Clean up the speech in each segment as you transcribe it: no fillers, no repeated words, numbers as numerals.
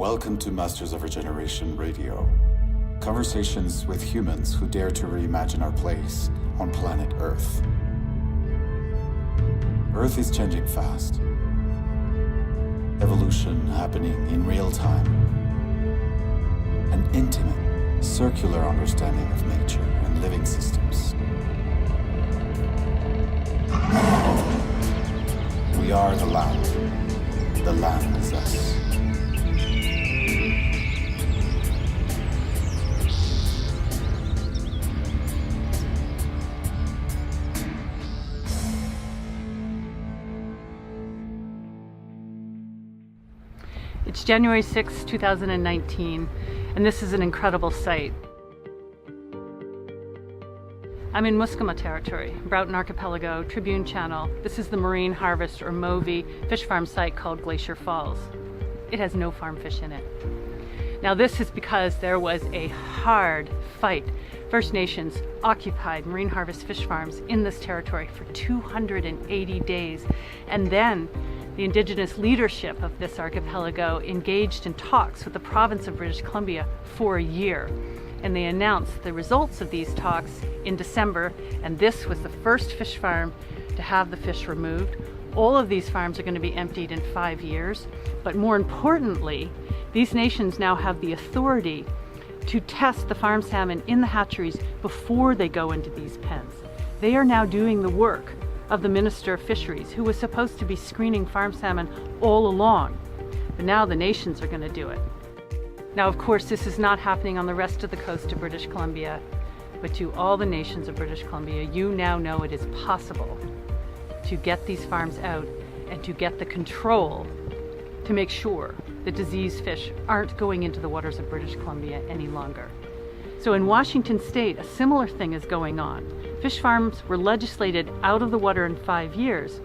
Welcome to Masters of Regeneration Radio. Conversations with humans who dare to reimagine our place on planet Earth. Earth is changing fast. Evolution happening in real time. An intimate, circular understanding of nature and living systems. We are the land. The land is us. It's January 6, 2019, and this is an incredible sight. I'm in Muskama territory, Broughton Archipelago, Tribune Channel. This is the Marine Harvest or MOVI fish farm site called Glacier Falls. It has no farm fish in it. Now this is because there was a hard fight. First Nations occupied marine harvest fish farms in this territory for 280 days, and then the Indigenous leadership of this archipelago engaged in talks with the province of British Columbia for a year. And they announced the results of these talks in December, and this was the first fish farm to have the fish removed. All of these farms are going to be emptied in 5 years, but more importantly, these nations now have the authority to test the farm salmon in the hatcheries before they go into these pens. They are now doing the work of the Minister of Fisheries, who was supposed to be screening farm salmon all along, but now the nations are going to do it. Now, of course, this is not happening on the rest of the coast of British Columbia, but to all the nations of British Columbia, you now know it is possible to get these farms out and to get the control to make sure that diseased fish aren't going into the waters of British Columbia any longer. So in Washington State, a similar thing is going on. Fish farms were legislated out of the water in 5 years,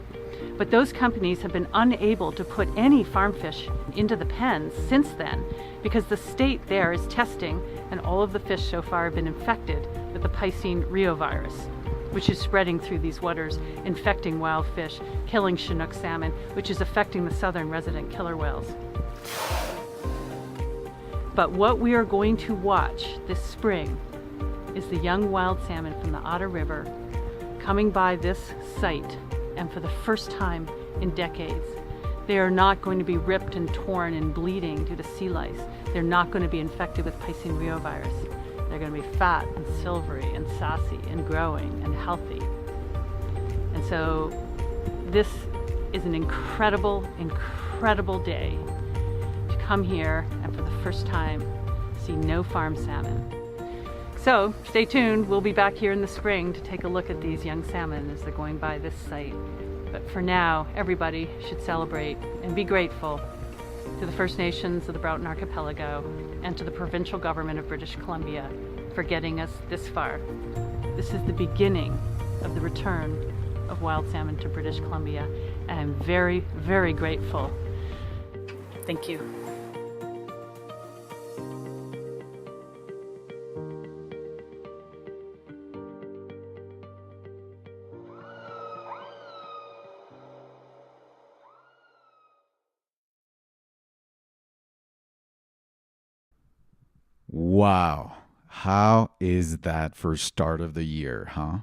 but those companies have been unable to put any farm fish into the pens since then because the state there is testing, and all of the fish so far have been infected with the Piscine reovirus, which is spreading through these waters, infecting wild fish, killing Chinook salmon, which is affecting the southern resident killer whales. But what we are going to watch this spring is the young wild salmon from the Otter River coming by this site, and for the first time in decades, they are not going to be ripped and torn and bleeding due to sea lice. They're not going to be infected with Piscine reovirus. They're going to be fat and silvery and sassy and growing and healthy. And so this is an incredible, incredible day to come here and for the first time see no farm salmon. So stay tuned, we'll be back here in the spring to take a look at these young salmon as they're going by this site. But for now, everybody should celebrate and be grateful to the First Nations of the Broughton Archipelago and to the provincial government of British Columbia for getting us this far. This is the beginning of the return of wild salmon to British Columbia, and I'm very, very grateful. Thank you. Wow. How is that for start of the year, huh?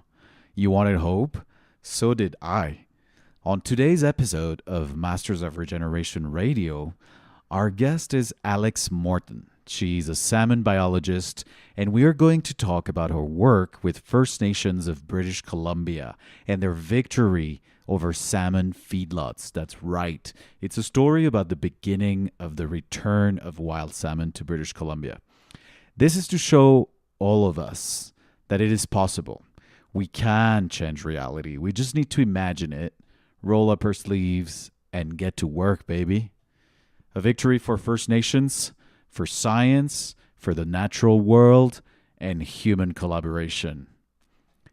You wanted hope? So did I. On today's episode of Masters of Regeneration Radio, our guest is Alex Morton. She's a salmon biologist, and we are going to talk about her work with First Nations of British Columbia and their victory over salmon feedlots. That's right. It's a story about the beginning of the return of wild salmon to British Columbia. This is to show all of us that it is possible. We can change reality. We just need to imagine it, roll up our sleeves, and get to work, baby. A victory for First Nations, for science, for the natural world, and human collaboration.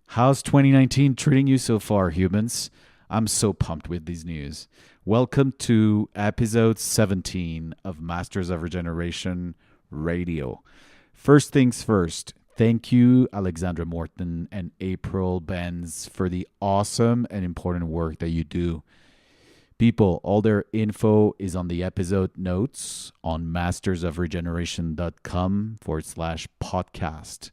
How's 2019 treating you so far, humans? I'm so pumped with these news. Welcome to episode 17 of Masters of Regeneration Radio. First things first, thank you, Alexandra Morton and April Benz, for the awesome and important work that you do. People, all their info is on the episode notes on mastersofregeneration.com/podcast.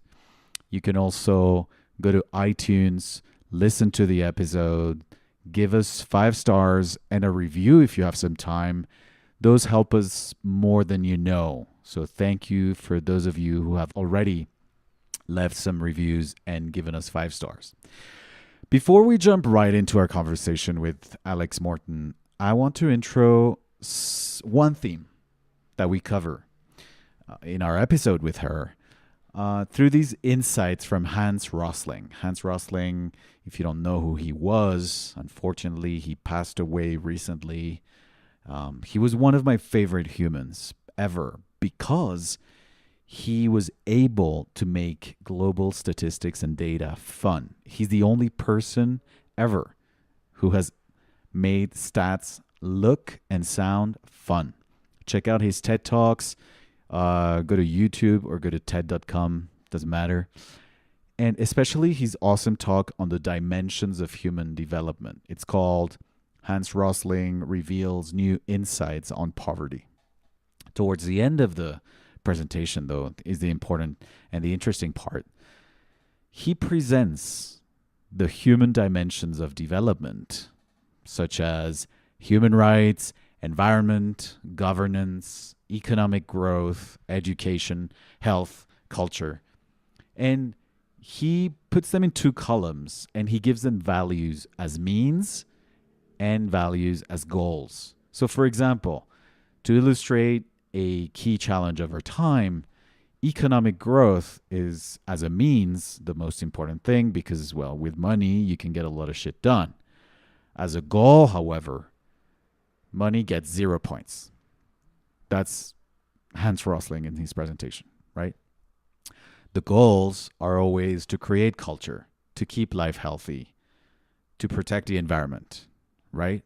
You can also go to iTunes, listen to the episode, give us 5 stars and a review if you have some time. Those help us more than you know. So thank you for those of you who have already left some reviews and given us 5 stars. Before we jump right into our conversation with Alex Morton, I want to intro one theme that we cover in our episode with her through these insights from Hans Rosling. Hans Rosling, if you don't know who he was, unfortunately, he passed away recently. He was one of my favorite humans ever because he was able to make global statistics and data fun. He's the only person ever who has made stats look and sound fun. Check out his TED Talks. Go to YouTube or go to TED.com. Doesn't matter. And especially his awesome talk on the dimensions of human development. It's called Hans Rosling Reveals New Insights on Poverty. Towards the end of the presentation, though, is the important and the interesting part. He presents the human dimensions of development, such as human rights, environment, governance, economic growth, education, health, culture. And he puts them in 2 columns, and he gives them values as means and values as goals. So, for example, to illustrate a key challenge over time, economic growth is, as a means, the most important thing because, well, with money, you can get a lot of shit done. As a goal, however, money gets 0 points. That's Hans Rosling in his presentation, right? The goals are always to create culture, to keep life healthy, to protect the environment, right?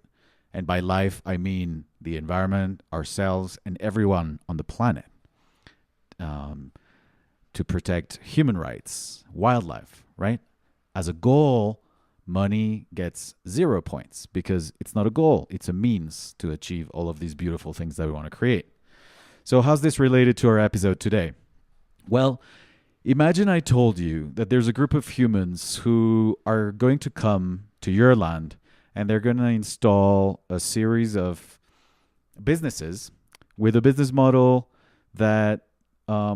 And by life, I mean the environment, ourselves, and everyone on the planet. To protect human rights, wildlife, right? As a goal, money gets 0 points because it's not a goal. It's a means to achieve all of these beautiful things that we want to create. So how's this related to our episode today? Well, imagine I told you that there's a group of humans who are going to come to your land and they're going to install a series of businesses with a business model that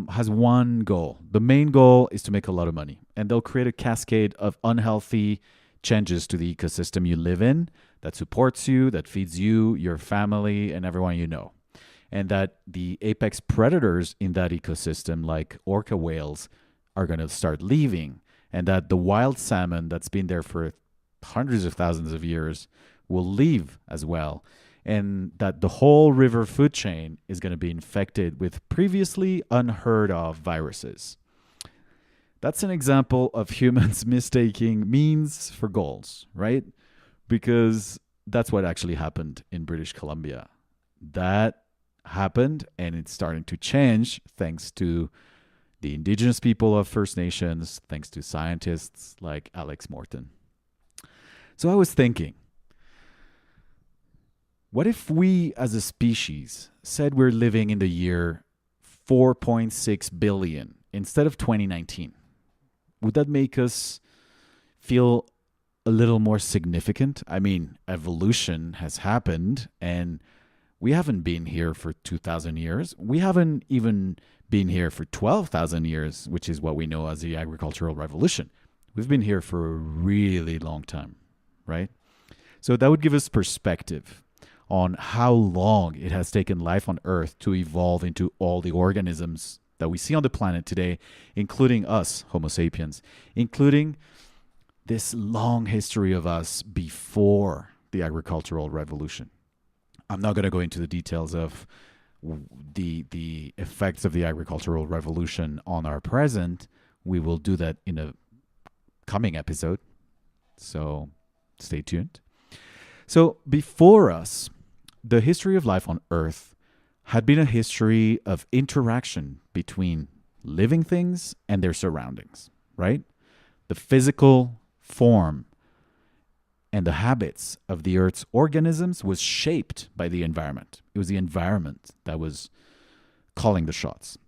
has one goal. The main goal is to make a lot of money. And they'll create a cascade of unhealthy changes to the ecosystem you live in that supports you, that feeds you, your family, and everyone you know. And that the apex predators in that ecosystem, like orca whales, are going to start leaving. And that the wild salmon that's been there for hundreds of thousands of years will leave as well. And that the whole river food chain is going to be infected with previously unheard of viruses. That's an example of humans mistaking means for goals, right? Because that's what actually happened in British Columbia. That happened, and it's starting to change thanks to the indigenous people of First Nations, thanks to scientists like Alex Morton. So I was thinking, what if we as a species said we're living in the year 4.6 billion instead of 2019? Would that make us feel a little more significant? I mean, evolution has happened and we haven't been here for 2,000 years. We haven't even been here for 12,000 years, which is what we know as the agricultural revolution. We've been here for a really long time, right? So that would give us perspective on how long it has taken life on Earth to evolve into all the organisms that we see on the planet today, including us, Homo sapiens, including this long history of us before the agricultural revolution. I'm not going to go into the details of the effects of the agricultural revolution on our present. We will do that in a coming episode, so stay tuned. So before us, the history of life on Earth had been a history of interaction between living things and their surroundings, right? The physical form and the habits of the Earth's organisms was shaped by the environment. It was the environment that was calling the shots.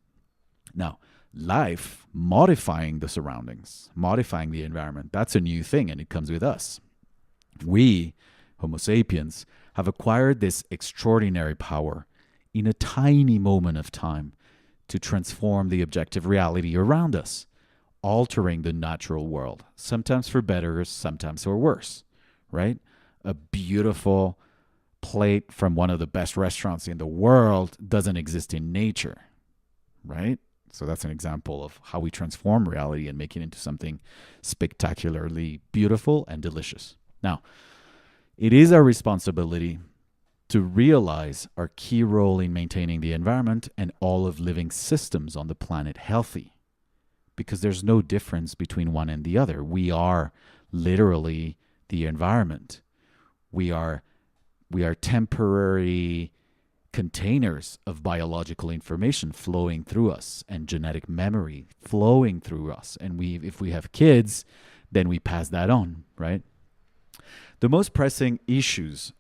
Now, life modifying the surroundings, modifying the environment, that's a new thing, and it comes with us. We, Homo sapiens, have acquired this extraordinary power in a tiny moment of time to transform the objective reality around us, altering the natural world, sometimes for better, sometimes for worse, right? A beautiful plate from one of the best restaurants in the world doesn't exist in nature, right? So that's an example of how we transform reality and make it into something spectacularly beautiful and delicious. Now, it is our responsibility to realize our key role in maintaining the environment and all of living systems on the planet healthy, because there's no difference between one and the other. We are literally the environment. We are temporary containers of biological information flowing through us and genetic memory flowing through us. And if we have kids, then we pass that on, right? The most pressing issues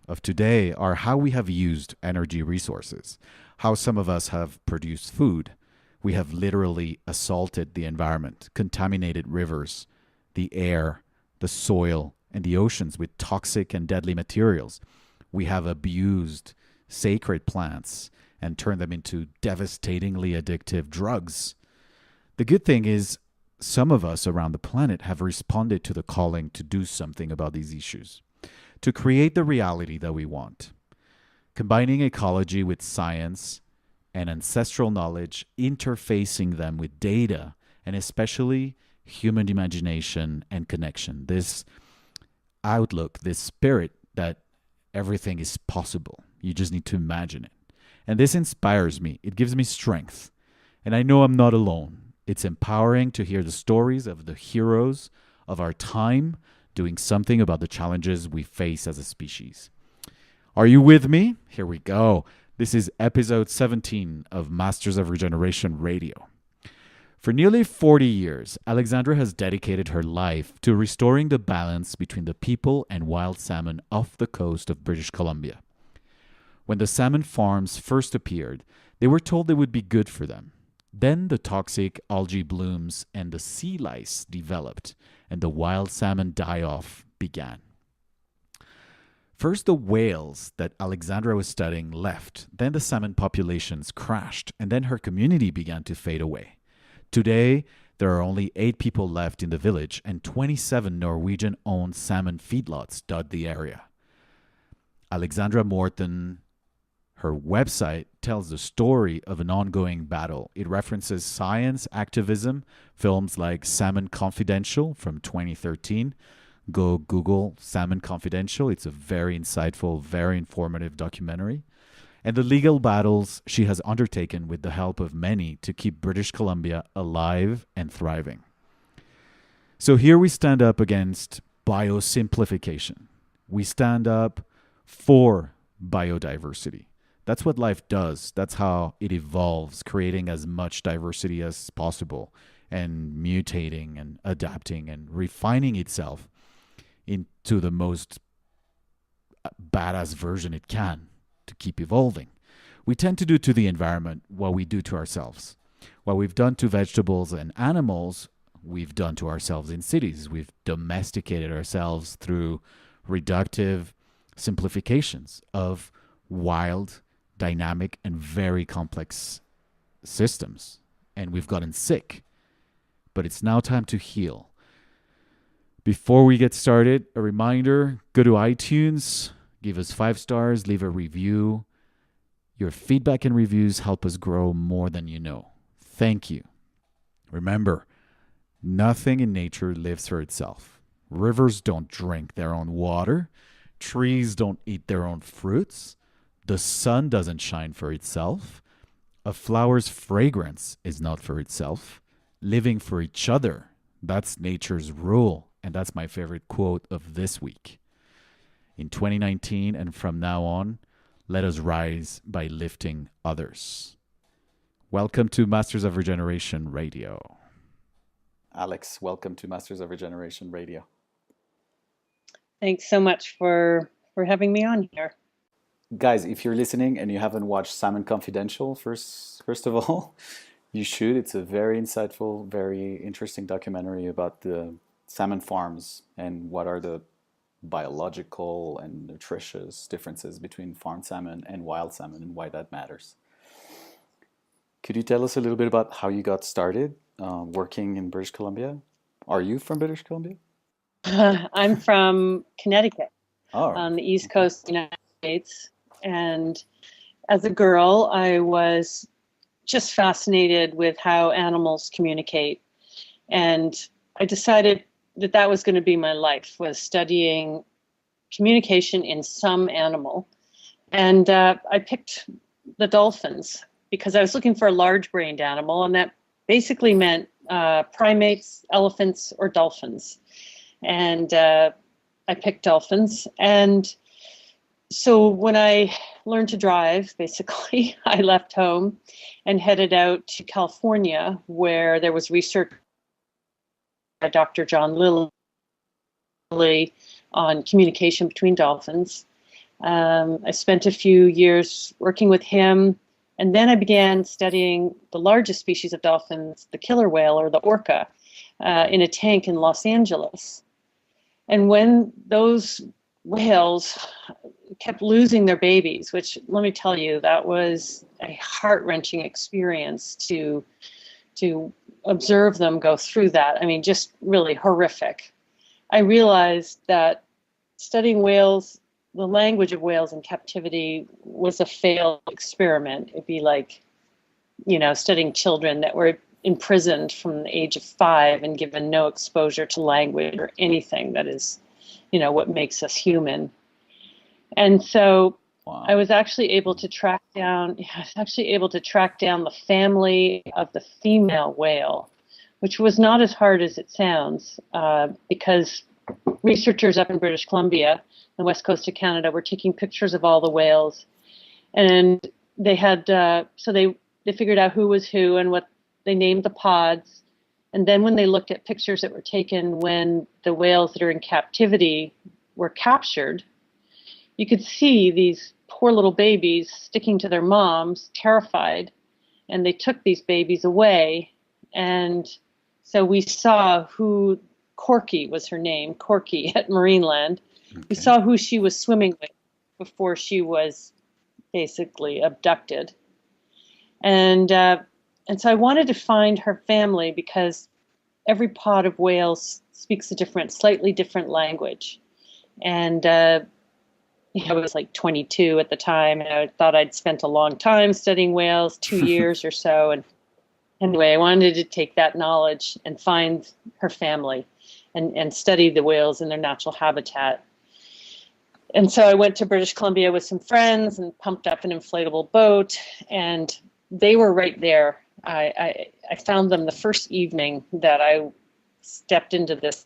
of today are how we have used energy resources, how some of us have produced food. We have literally assaulted the environment, contaminated rivers, the air, the soil, and the oceans with toxic and deadly materials. We have abused sacred plants and turned them into devastatingly addictive drugs. The good thing is, some of us around the planet have responded to the calling to do something about these issues, to create the reality that we want. Combining ecology with science and ancestral knowledge, interfacing them with data, and especially human imagination and connection. This outlook, this spirit that everything is possible. You just need to imagine it. And this inspires me. It gives me strength. And I know I'm not alone. It's empowering to hear the stories of the heroes of our time doing something about the challenges we face as a species. Are you with me? Here we go. This is episode 17 of Masters of Regeneration Radio. For nearly 40 years, Alexandra has dedicated her life to restoring the balance between the people and wild salmon off the coast of British Columbia. When the salmon farms first appeared, they were told they would be good for them. Then the toxic algae blooms and the sea lice developed, and the wild salmon die-off began. First, the whales that Alexandra was studying left. Then the salmon populations crashed, and then her community began to fade away. Today, there are only 8 people left in the village, and 27 Norwegian-owned salmon feedlots dot the area. Alexandra Morton, her website, tells the story of an ongoing battle. It references science, activism, films like Salmon Confidential from 2013. Go Google Salmon Confidential. It's a very insightful, very informative documentary. And the legal battles she has undertaken with the help of many to keep British Columbia alive and thriving. So here we stand up against biosimplification. We stand up for biodiversity. That's what life does. That's how it evolves, creating as much diversity as possible and mutating and adapting and refining itself into the most badass version it can to keep evolving. We tend to do to the environment what we do to ourselves. What we've done to vegetables and animals, we've done to ourselves in cities. We've domesticated ourselves through reductive simplifications of wild, dynamic, and very complex systems. And we've gotten sick. But it's now time to heal. Before we get started, a reminder, go to iTunes, give us 5 stars, leave a review. Your feedback and reviews help us grow more than you know. Thank you. Remember, nothing in nature lives for itself. Rivers don't drink their own water. Trees don't eat their own fruits. The sun doesn't shine for itself. A flower's fragrance is not for itself. Living for each other, that's nature's rule. And that's my favorite quote of this week. In 2019 and from now on, let us rise by lifting others. Welcome to Masters of Regeneration Radio. Alex, welcome to Masters of Regeneration Radio. Thanks so much for having me on here. Guys, if you're listening and you haven't watched Salmon Confidential, first of all, you should. It's a very insightful, very interesting documentary about the salmon farms and what are the biological and nutritious differences between farmed salmon and wild salmon and why that matters. Could you tell us a little bit about how you got started working in British Columbia? Are you from British Columbia? I'm from Connecticut Oh, on the East okay. Coast of the United States. And as a girl, I was just fascinated with how animals communicate. And I decided that that was going to be my life, was studying communication in some animal. And I picked the dolphins because I was looking for a large-brained animal, and that basically meant primates, elephants, or dolphins. And I picked dolphins. And so when I learned to drive, basically, I left home and headed out to California, where there was research by Dr. John Lilly on communication between dolphins. I spent a few years working with him, and then I began studying the largest species of dolphins, the killer whale or the orca, in a tank in Los Angeles. And when those whales kept losing their babies, which let me tell you, that was a heart-wrenching experience to observe them go through that. I mean, just really horrific. I realized that studying whales, the language of whales in captivity, was a failed experiment. It'd be like, studying children that were imprisoned from the age of 5 and given no exposure to language or anything that is, what makes us human. And so Wow. I was actually able to track down the family of the female whale, which was not as hard as it sounds, because researchers up in British Columbia, the west coast of Canada, were taking pictures of all the whales, and they had they figured out who was who and what they named the pods. And then when they looked at pictures that were taken when the whales that are in captivity were captured, you could see these poor little babies sticking to their moms, terrified, and they took these babies away. And so we saw who, Corky was her name, Corky at Marineland. We Okay. saw who she was swimming with before she was basically abducted. And so I wanted to find her family because every pod of whales speaks a slightly different language. And I was like 22 at the time, and I thought I'd spent a long time studying whales, 2 years or so. And anyway, I wanted to take that knowledge and find her family and study the whales in their natural habitat. And so I went to British Columbia with some friends and pumped up an inflatable boat, and they were right there. I found them the first evening that I stepped into this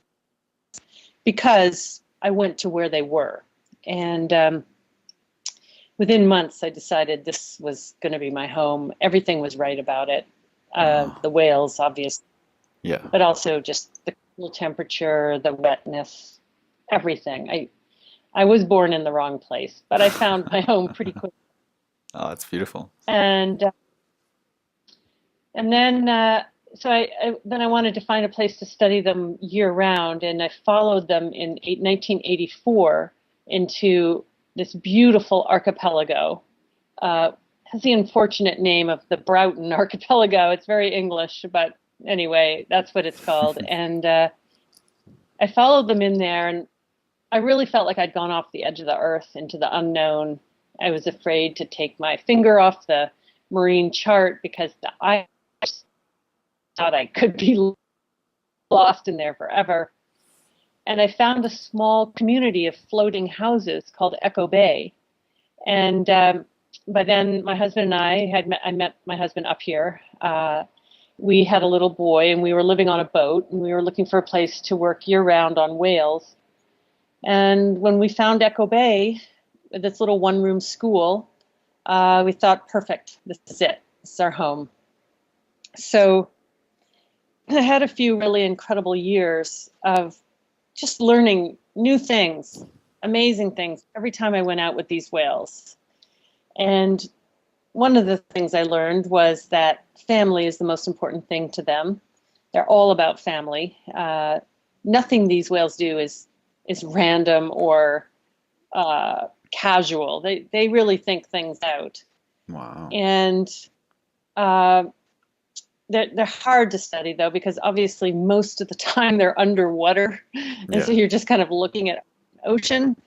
because I went to where they were. And within months, I decided this was going to be my home. Everything was right about it. The whales, obviously, Yeah. but also just the cool temperature, the wetness, everything. I was born in the wrong place, but I found my home pretty quick. Oh, that's beautiful. And then I wanted to find a place to study them year round, and I followed them in 1984 into this beautiful archipelago. Has the unfortunate name of the Broughton Archipelago. It's very English, but anyway, that's what it's called. And I followed them in there, and I really felt like I'd gone off the edge of the earth into the unknown. I was afraid to take my finger off the marine chart because I thought I could be lost in there forever. And I found a small community of floating houses called Echo Bay. And by then, my husband and I met my husband up here. We had a little boy, and we were living on a boat, and we were looking for a place to work year-round on whales. And when we found Echo Bay, this little one-room school, we thought, perfect, this is it. This is our home. So I had a few really incredible years of just learning new things, amazing things every time I went out with these whales. And one of the things I learned was that family is the most important thing to them. They're all about family. Nothing these whales do is random or casual. They really think things out. Wow. And they're hard to study, though, because obviously most of the time they're underwater. And so you're just kind of looking at ocean.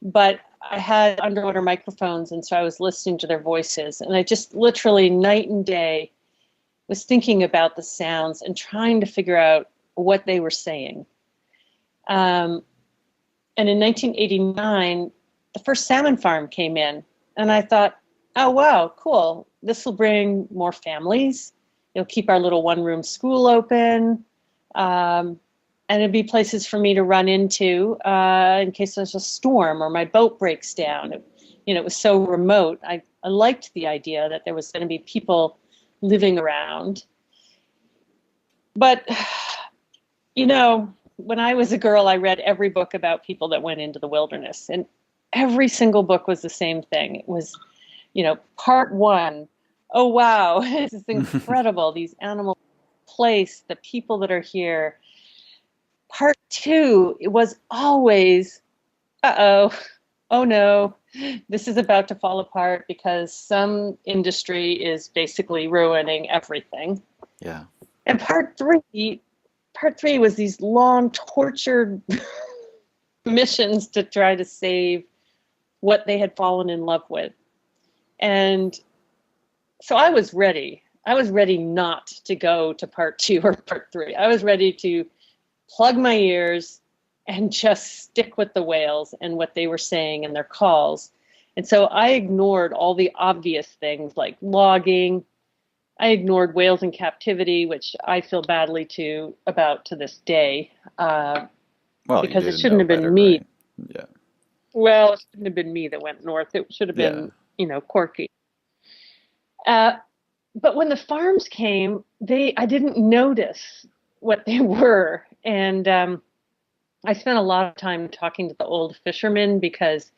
But I had underwater microphones, and so I was listening to their voices. And I just literally night and day was thinking about the sounds and trying to figure out what they were saying. And in 1989, the first salmon farm came in. And I thought, oh, wow, cool. This will bring more families. It'll keep our little one-room school open. And it'd be places for me to run into in case there's a storm or my boat breaks down. It was so remote. I liked the idea that there was going to be people living around. But, when I was a girl, I read every book about people that went into the wilderness. And every single book was the same thing. It was, part one, oh, wow, this is incredible. These animals, place, the people that are here. Part two, it was always, oh no, this is about to fall apart because some industry is basically ruining everything. Yeah. And part three was these long, tortured missions to try to save what they had fallen in love with. And so I was ready. I was ready not to go to part two or part three. I was ready to plug my ears and just stick with the whales and what they were saying and their calls. And so I ignored all the obvious things like logging. I ignored whales in captivity, which I feel badly about to this day. Because it shouldn't have been me. Right? Yeah. Well, it shouldn't have been me that went north. It should have been, Corky. But when the farms came, I didn't notice what they were. And I spent a lot of time talking to the old fishermen because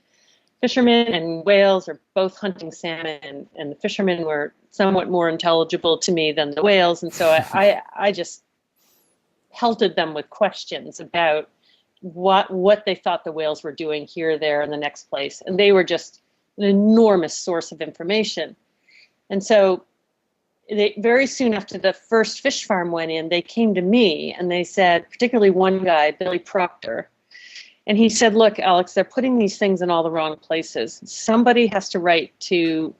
fishermen and whales are both hunting salmon, and the fishermen were somewhat more intelligible to me than the whales. And so I just pelted them with questions about what they thought the whales were doing here, there, and the next place. And they were just an enormous source of information. And so very soon after the first fish farm went in, they came to me and they said, particularly one guy, Billy Proctor, and he said, look, Alex, they're putting these things in all the wrong places. Somebody has to write to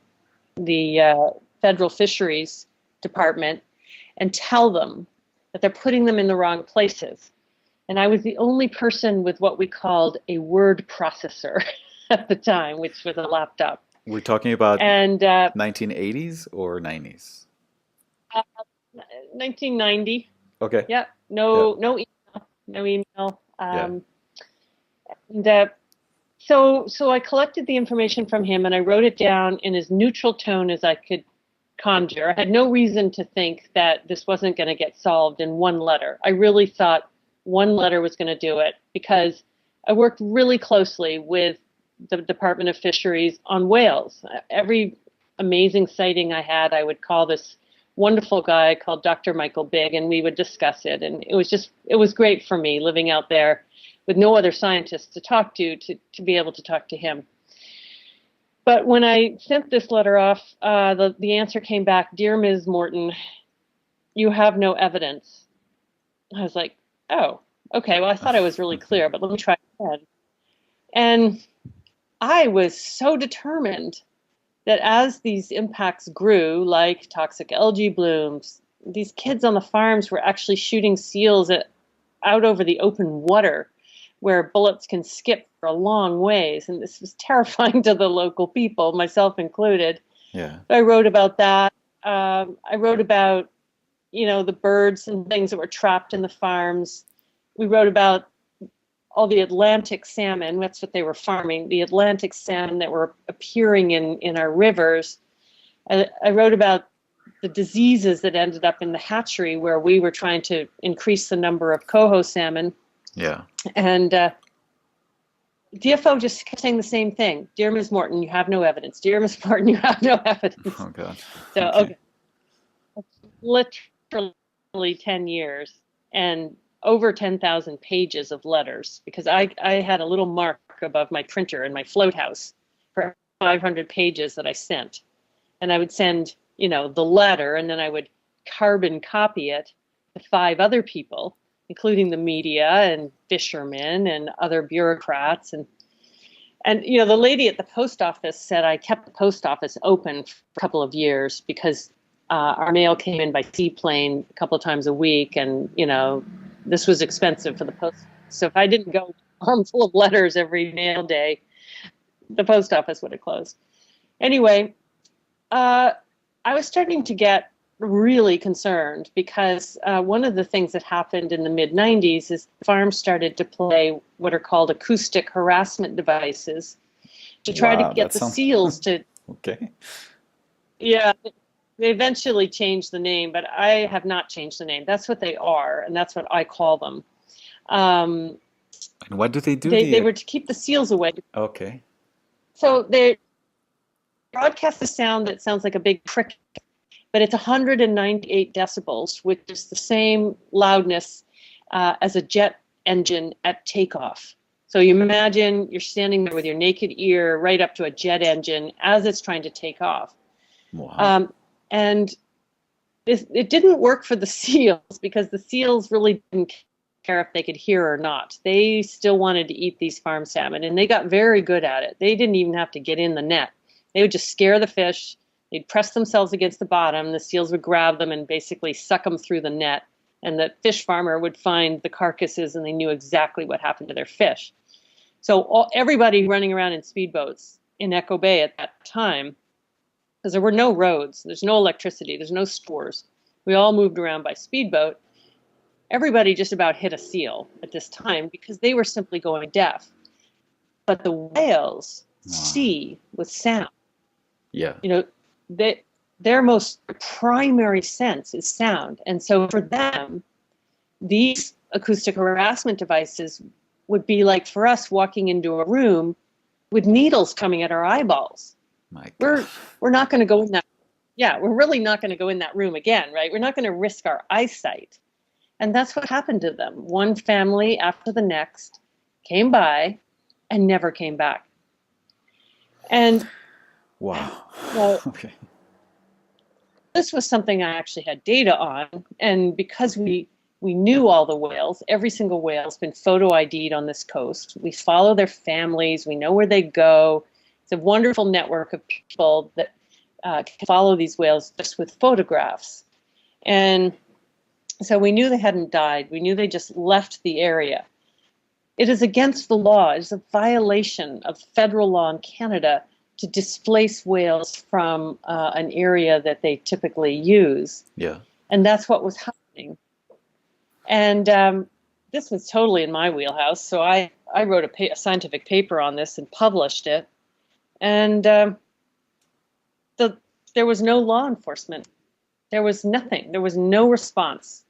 the Federal Fisheries Department and tell them that they're putting them in the wrong places. And I was the only person with what we called a word processor at the time, which was a laptop. We're talking about 1980s or 90s? 1990. Okay. Yeah. No email. And so I collected the information from him and I wrote it down in as neutral tone as I could conjure. I had no reason to think that this wasn't going to get solved in one letter. I really thought one letter was going to do it because I worked really closely with the Department of Fisheries on whales. Every amazing sighting I had, I would call this wonderful guy called Dr. Michael Bigg, and we would discuss it. And it was great for me living out there with no other scientists to talk to be able to talk to him. But when I sent this letter off, the answer came back, Dear Ms. Morton, you have no evidence. I was like, oh, okay, well, I thought I was really clear, but let me try again. And I was so determined that as these impacts grew, like toxic algae blooms, these kids on the farms were actually shooting seals out over the open water where bullets can skip for a long ways. And this was terrifying to the local people, myself included. Yeah. I wrote about that. I wrote about, the birds and things that were trapped in the farms. We wrote about all the Atlantic salmon, that's what they were farming, the Atlantic salmon that were appearing in our rivers. I wrote about the diseases that ended up in the hatchery where we were trying to increase the number of coho salmon. Yeah. And DFO just kept saying the same thing. Dear Ms. Morton, you have no evidence. Dear Ms. Morton, you have no evidence. Oh God. So, okay. Literally 10 years and over 10,000 pages of letters, because I had a little mark above my printer in my float house for 500 pages that I sent. And I would send, the letter, and then I would carbon copy it to 5 other people, including the media and fishermen and other bureaucrats. And the lady at the post office said I kept the post office open for a couple of years because our mail came in by seaplane a couple of times a week, and this was expensive for the post. So if I didn't go armful of letters every mail day, the post office would have closed. Anyway, I was starting to get really concerned because one of the things that happened in the mid-90s is farms started to play what are called acoustic harassment devices to try to get the seals to... Okay. Yeah, they eventually changed the name, but I have not changed the name. That's what they are, and that's what I call them. And what do they do? They were to keep the seals away. Okay. So they broadcast a sound that sounds like a big cricket, but it's 198 decibels, which is the same loudness as a jet engine at takeoff. So you imagine you're standing there with your naked ear right up to a jet engine as it's trying to take off. Wow. And it didn't work for the seals because the seals really didn't care if they could hear or not. They still wanted to eat these farm salmon, and they got very good at it. They didn't even have to get in the net. They would just scare the fish. They'd press themselves against the bottom. The seals would grab them and basically suck them through the net. And the fish farmer would find the carcasses, and they knew exactly what happened to their fish. So everybody running around in speedboats in Echo Bay at that time, because there were no roads, there's no electricity, there's no stores. We all moved around by speedboat. Everybody just about hit a seal at this time because they were simply going deaf. But the whales see with sound. Yeah. Their most primary sense is sound. And so for them, these acoustic harassment devices would be like for us walking into a room with needles coming at our eyeballs. My God. We're not going to go in that. Yeah, we're really not going to go in that room again, right? We're not going to risk our eyesight. And that's what happened to them. One family after the next came by and never came back. And wow. Well, okay. This was something I actually had data on. And because we knew all the whales, every single whale's been photo ID'd on this coast. We follow their families. We know where they go. It's a wonderful network of people that can follow these whales just with photographs. And so we knew they hadn't died. We knew they just left the area. It is against the law. It is a violation of federal law in Canada to displace whales from an area that they typically use. Yeah. And that's what was happening. And this was totally in my wheelhouse. So I wrote a scientific paper on this and published it. And there was no law enforcement. There was nothing. There was no response.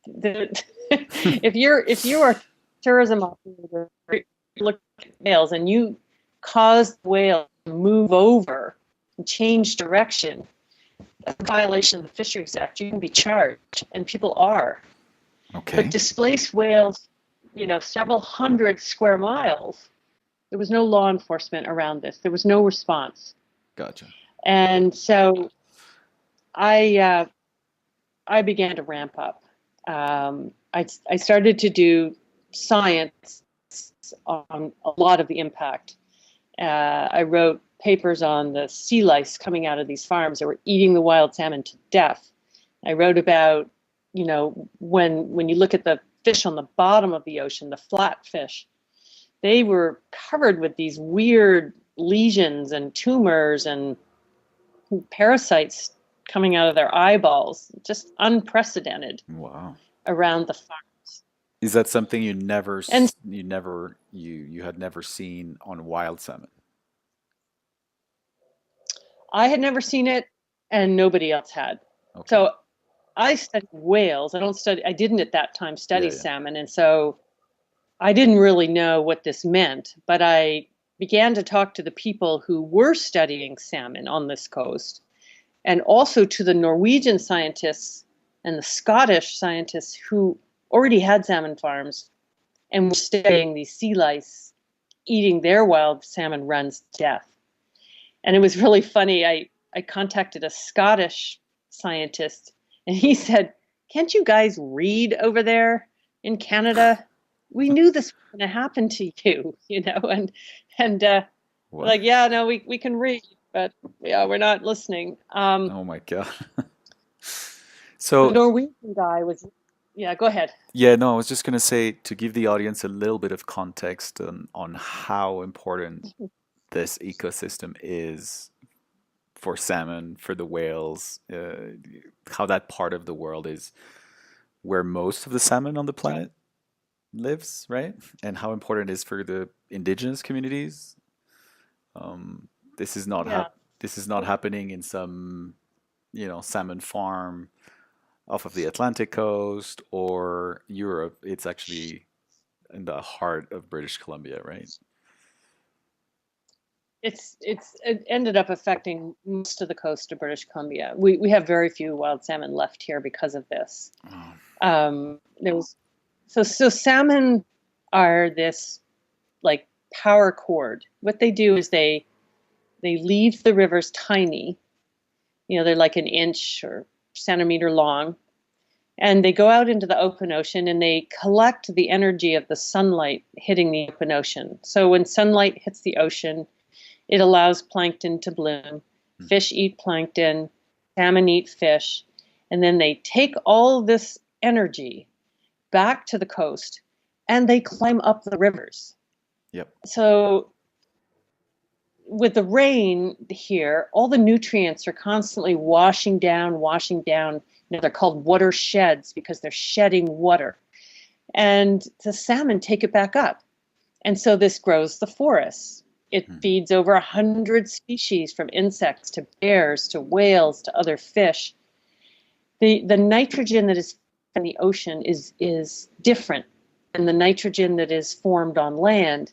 If you are a tourism operator, look at whales and you cause whales to move over and change direction, that's a violation of the Fisheries Act. You can be charged, and people are. Okay. But displaced whales, several hundred square miles, there was no law enforcement around this. There was no response. Gotcha. And so I began to ramp up. I started to do science on a lot of the impact. I wrote papers on the sea lice coming out of these farms that were eating the wild salmon to death. I wrote about, when you look at the fish on the bottom of the ocean, the flat fish, they were covered with these weird lesions and tumors and parasites coming out of their eyeballs, just unprecedented. Wow. Around the farms. Is that something you had never seen on wild salmon? I had never seen it, and nobody else had. Okay. So I studied whales. I didn't at that time study salmon, and so I didn't really know what this meant, but I began to talk to the people who were studying salmon on this coast, and also to the Norwegian scientists and the Scottish scientists who already had salmon farms and were studying these sea lice eating their wild salmon runs to death. And it was really funny. I contacted a Scottish scientist, and he said, "Can't you guys read over there in Canada? We knew this was going to happen to you, and What? like, yeah, no, we can read, but yeah, we're not listening." Oh my God. The So, Norwegian guy was, yeah, go ahead. yeah, no, I was just going to say to give the audience a little bit of context on how important this ecosystem is for salmon, for the whales, how that part of the world is where most of the salmon on the planet lives, right? And how important it is for the indigenous communities. This is not Yeah. this is not happening in some, salmon farm off of the Atlantic coast or Europe. It's actually in the heart of British Columbia, right? It ended up affecting most of the coast of British Columbia. We have very few wild salmon left here because of this. There was so salmon are this like power cord. What they do is they leave the rivers tiny. They're like an inch or centimeter long, and they go out into the open ocean and they collect the energy of the sunlight hitting the open ocean. So when sunlight hits the ocean, it allows plankton to bloom. Fish eat plankton, salmon eat fish, and then they take all this energy back to the coast and they climb up the rivers. Yep. So with the rain here, all the nutrients are constantly washing down. They're called watersheds because they're shedding water. And the salmon take it back up. And so this grows the forests. It feeds over 100 species, from insects to bears to whales to other fish. The nitrogen that is in the ocean is different than the nitrogen that is formed on land.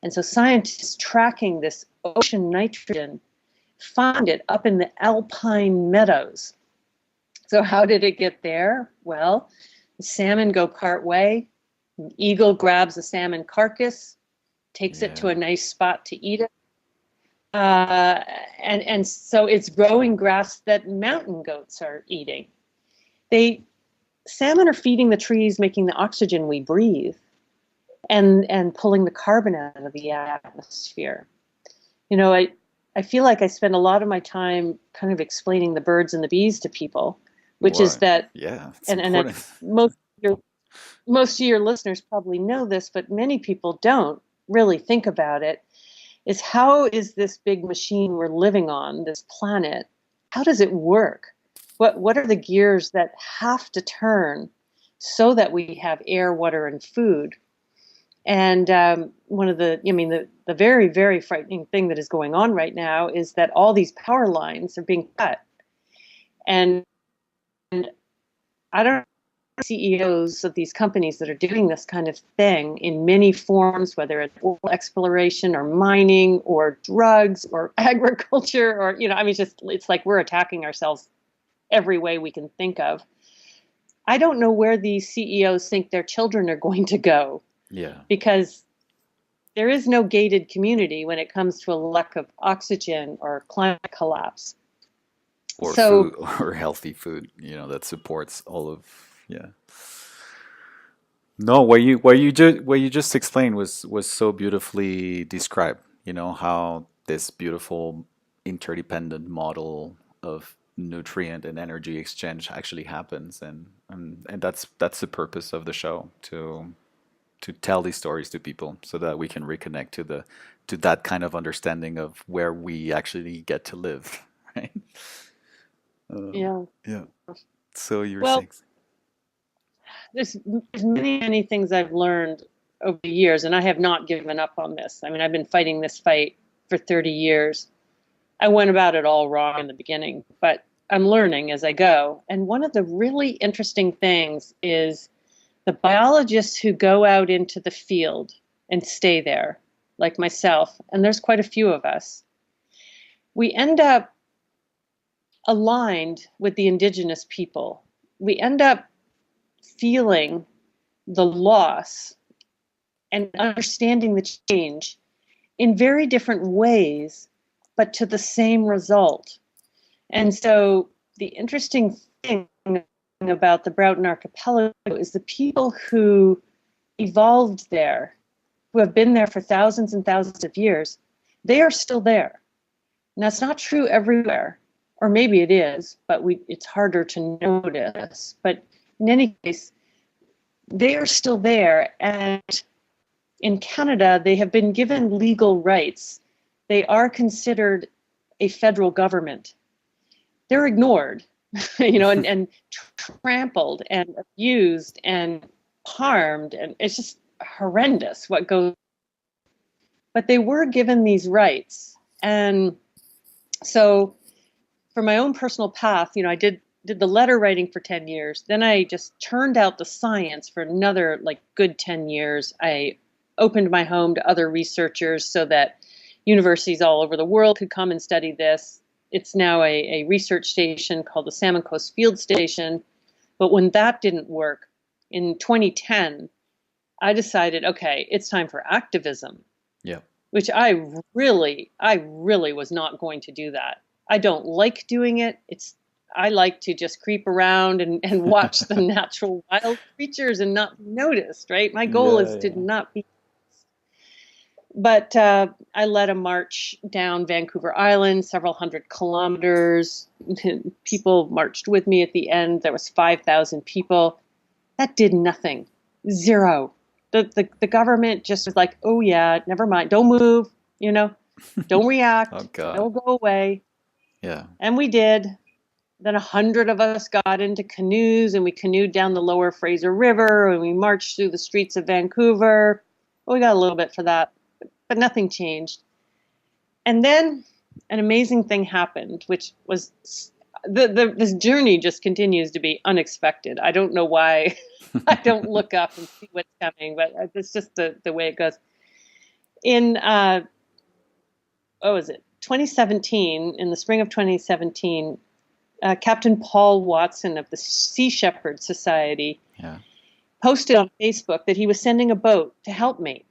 And so scientists tracking this ocean nitrogen find it up in the alpine meadows. So how did it get there? Well, the salmon go part way. An eagle grabs the salmon carcass, takes it to a nice spot to eat it. And so it's growing grass that mountain goats are eating. Salmon are feeding the trees, making the oxygen we breathe, and pulling the carbon out of the atmosphere. I feel like I spend a lot of my time kind of explaining the birds and the bees to people, which is that, it's and important. most of your listeners probably know this, but many people don't really think about it, is how is this big machine we're living on, this planet, how does it work? What are the gears that have to turn so that we have air, water, and food? And one of the very, very frightening thing that is going on right now is that all these power lines are being cut. And I don't know CEOs of these companies that are doing this kind of thing in many forms, whether it's oil exploration or mining or drugs or agriculture or, it's like we're attacking ourselves every way we can think of. I don't know where these CEOs think their children are going to go. Yeah. Because there is no gated community when it comes to a lack of oxygen or climate collapse. Or So, food, or healthy food, that supports all of, No, what you just explained was so beautifully described, how this beautiful interdependent model of nutrient and energy exchange actually happens, and that's the purpose of the show, to tell these stories to people so that we can reconnect to that kind of understanding of where we actually get to live, right? yeah. Yeah. So you were Well, saying. there's many things I've learned over the years, and I have not given up on this. I've been fighting this fight for 30 years. I went about it all wrong in the beginning, but I'm learning as I go. And one of the really interesting things is the biologists who go out into the field and stay there, like myself, and there's quite a few of us, we end up aligned with the indigenous people. We end up feeling the loss and understanding the change in very different ways, but to the same result. And so the interesting thing about the Broughton Archipelago is the people who evolved there, who have been there for thousands and thousands of years, they are still there. And that's not true everywhere, or maybe it is, but it's harder to notice. But in any case, they are still there. And in Canada, they have been given legal rights. They are considered a federal government. They're ignored, and trampled and abused and harmed. And it's just horrendous what goes. But they were given these rights. And so for my own personal path, I did the letter writing for 10 years. Then I just churned out the science for another good 10 years. I opened my home to other researchers so that universities all over the world could come and study this. It's now a research station called the Salmon Coast Field Station. But when that didn't work, in 2010, I decided, okay, it's time for activism. Yeah. Which I really was not going to do that. I don't like doing it. I like to just creep around and watch the natural wild creatures and not be noticed, right? My goal is to not be. But I led a march down Vancouver Island, several hundred kilometers. People marched with me at the end. There was 5,000 people. That did nothing. Zero. The government just was like, oh yeah, never mind. Don't move, don't react. Oh, God. It'll go away. Yeah. And we did. Then 100 of us got into canoes and we canoed down the lower Fraser River and we marched through the streets of Vancouver. Well, we got a little bit for that, but nothing changed. And then an amazing thing happened, which was this journey just continues to be unexpected. I don't know why. I don't look up and see what's coming, but it's just the way it goes. In, 2017, in the spring of 2017, Captain Paul Watson of the Sea Shepherd Society posted on Facebook that he was sending a boat to help me.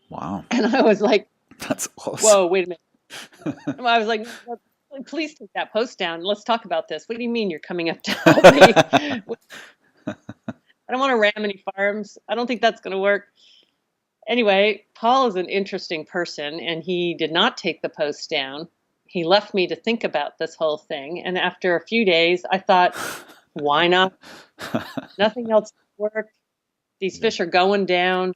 Wow. And I was like, that's awesome. Whoa, wait a minute. I was like, please take that post down. Let's talk about this. What do you mean you're coming up to help me? I don't want to ram any farms. I don't think that's going to work. Anyway, Paul is an interesting person, and he did not take the post down. He left me to think about this whole thing. And after a few days, I thought, why not? Nothing else worked. These fish are going down.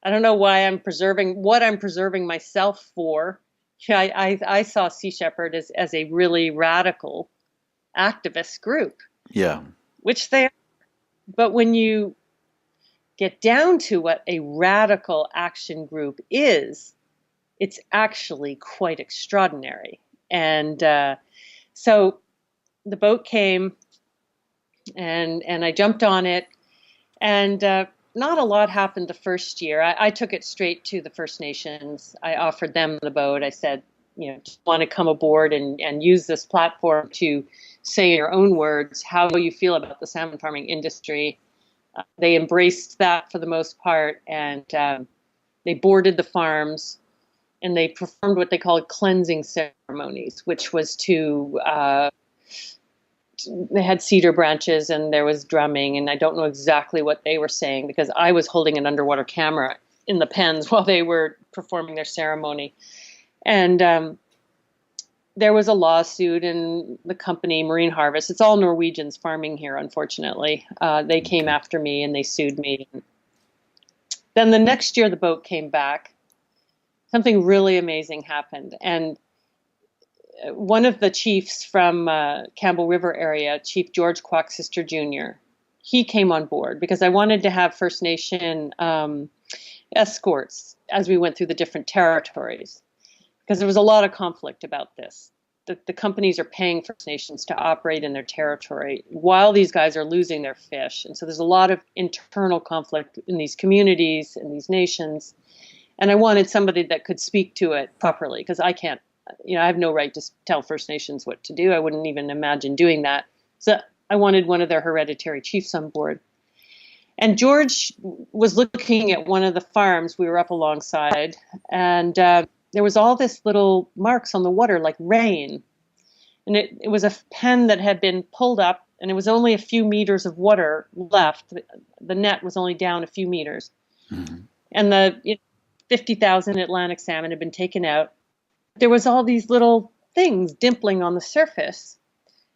I don't know why what I'm preserving myself for. I saw Sea Shepherd as a really radical activist group. Yeah. Which they are. But when you get down to what a radical action group is, it's actually quite extraordinary. And so the boat came and I jumped on it, and not a lot happened the first year. I took it straight to the First Nations. I offered them the boat. I said, do you want to come aboard and use this platform to say in your own words how you feel about the salmon farming industry. They embraced that for the most part, and they boarded the farms, and they performed what they called cleansing ceremonies, which was they had cedar branches and there was drumming, and I don't know exactly what they were saying because I was holding an underwater camera in the pens while they were performing their ceremony. And there was a lawsuit, and the company Marine Harvest, it's all Norwegians farming here, unfortunately. They came after me and they sued me. Then the next year the boat came back. Something really amazing happened. And one of the chiefs from Campbell River area, Chief George Quack-Sister Jr., he came on board because I wanted to have First Nation escorts as we went through the different territories, because there was a lot of conflict about this. the companies are paying First Nations to operate in their territory while these guys are losing their fish. And so there's a lot of internal conflict in these communities and these nations. And I wanted somebody that could speak to it properly, because I can't, I have no right to tell First Nations what to do. I wouldn't even imagine doing that. So I wanted one of their hereditary chiefs on board. And George was looking at one of the farms we were up alongside, and there was all this little marks on the water like rain. And it was a pen that had been pulled up, and it was only a few meters of water left. The net was only down a few meters. Mm-hmm. And the 50,000 Atlantic salmon had been taken out. There was all these little things dimpling on the surface.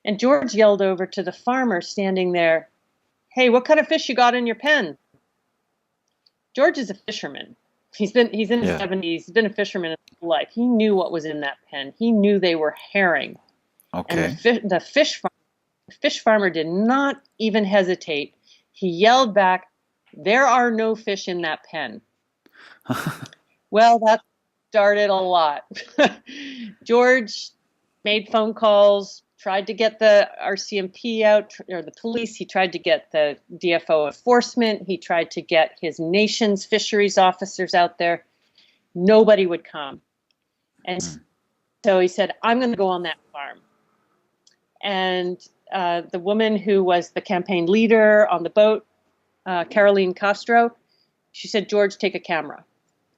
And George yelled over to the farmer standing there, "Hey, what kind of fish you got in your pen?" George is a fisherman. He's in his 70s. He's been a fisherman his whole life. He knew what was in that pen. He knew they were herring. Okay. And the fish farmer did not even hesitate. He yelled back, "There are no fish in that pen." Well, that started a lot. George made phone calls, tried to get the RCMP out, or the police. He tried to get the DFO enforcement. He tried to get his nation's fisheries officers out there. Nobody would come. And so he said, "I'm going to go on that farm." And the woman who was the campaign leader on the boat, Caroline Castro, she said, "George, take a camera."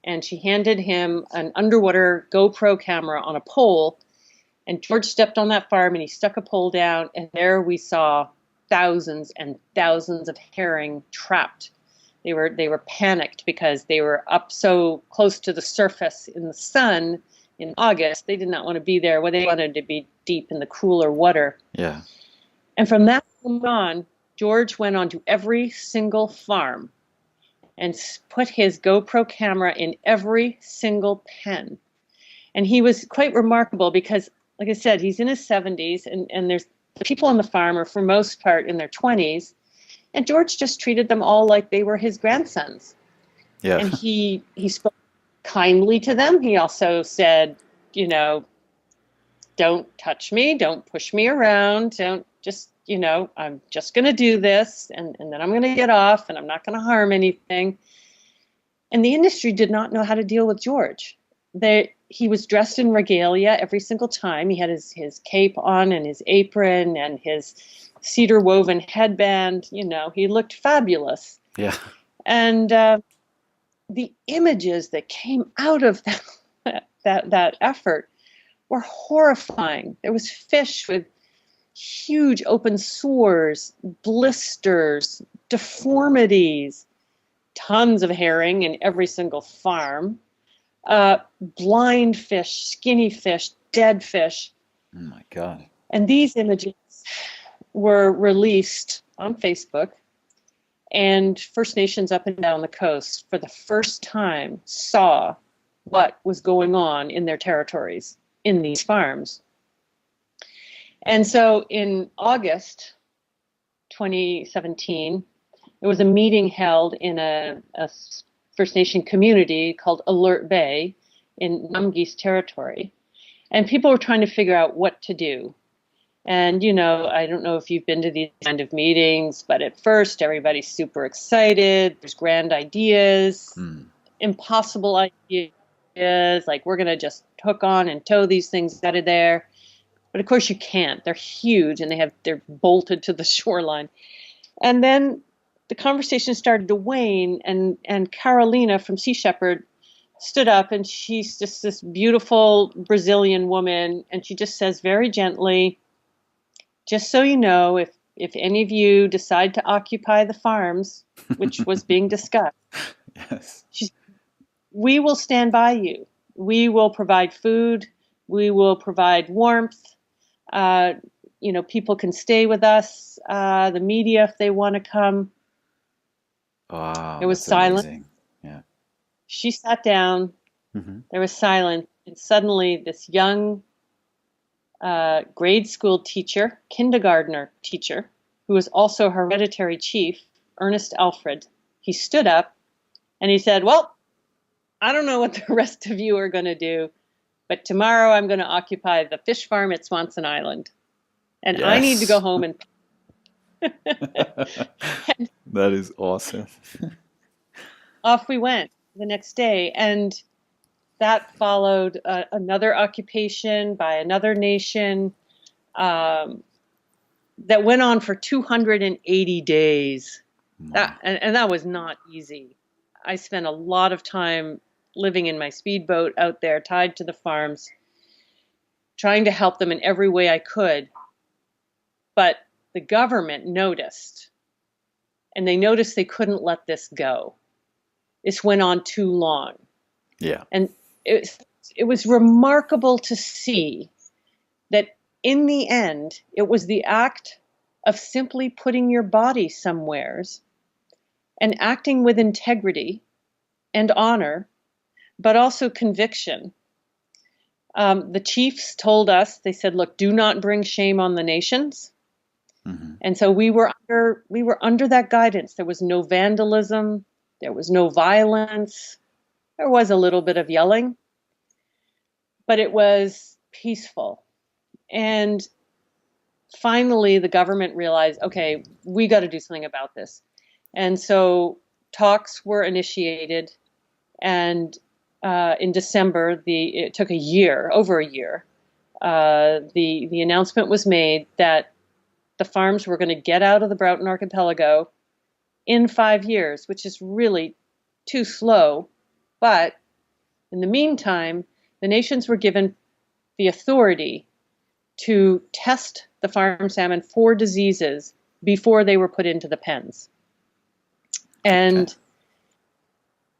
And she handed him an underwater GoPro camera on a pole. And George stepped on that farm and he stuck a pole down, and there we saw thousands and thousands of herring trapped. They were panicked because they were up so close to the surface in the sun in August. They did not want to be there. Well, they wanted to be deep in the cooler water. Yeah. And from that moment on, George went on to every single farm and put his GoPro camera in every single pen. And he was quite remarkable because, like I said, he's in his 70s, and there's the people on the farm are for most part in their 20s, and George just treated them all like they were his grandsons. Yeah. And he spoke kindly to them. He also said, "Don't touch me, don't push me around, don't just, I'm just going to do this, and then I'm going to get off, and I'm not going to harm anything." And the industry did not know how to deal with George. He was dressed in regalia every single time. He had his cape on and his apron and his cedar woven headband. He looked fabulous. Yeah. And the images that came out of that effort were horrifying. There was fish with huge open sores, blisters, deformities, tons of herring in every single farm. Blind fish, skinny fish, dead fish. Oh my God. And these images were released on Facebook, and First Nations up and down the coast for the first time saw what was going on in their territories, in these farms. And so in August 2017, there was a meeting held in a First Nation community called Alert Bay in Numgees territory. And people were trying to figure out what to do. And, I don't know if you've been to these kind of meetings, but at first everybody's super excited. There's grand ideas, impossible ideas, like we're going to just hook on and tow these things out of there. But of course you can't. They're huge and they're bolted to the shoreline. And then the conversation started to wane, and Carolina from Sea Shepherd stood up, and she's just this beautiful Brazilian woman, and she just says very gently, "Just so you know, if any of you decide to occupy the farms," which was being discussed, Yes. "we will stand by you. We will provide food. We will provide warmth. People can stay with us. The media, if they want to come." Wow. There was that's silence. amazing. Yeah. She sat down. Mm-hmm. There was silence. And suddenly this young grade school teacher, kindergartner teacher, who was also hereditary chief, Ernest Alfred, he stood up and he said, "Well, I don't know what the rest of you are going to do, but tomorrow I'm going to occupy the fish farm at Swanson Island. And I need to go Yes. home and That is awesome. off we went the next day. And that followed another occupation by another nation that went on for 280 days. And that was not easy. I spent a lot of time living in my speedboat out there, tied to the farms, trying to help them in every way I could. But the government noticed, and they noticed they couldn't let this go. This went on too long. Yeah. And it was remarkable to see that in the end, it was the act of simply putting your body somewheres and acting with integrity and honor, but also conviction. The chiefs told us, they said, look, do not bring shame on the nations. Mm-hmm. And so we were under that guidance. There was no vandalism. There was no violence. There was a little bit of yelling, but it was peaceful. And finally, the government realized, okay, we got to do something about this. And so talks were initiated. And in December, it took over a year. The announcement was made that the farms were going to get out of the Broughton Archipelago in 5 years, which is really too slow. But in the meantime, the nations were given the authority to test the farm salmon for diseases before they were put into the pens. And Okay.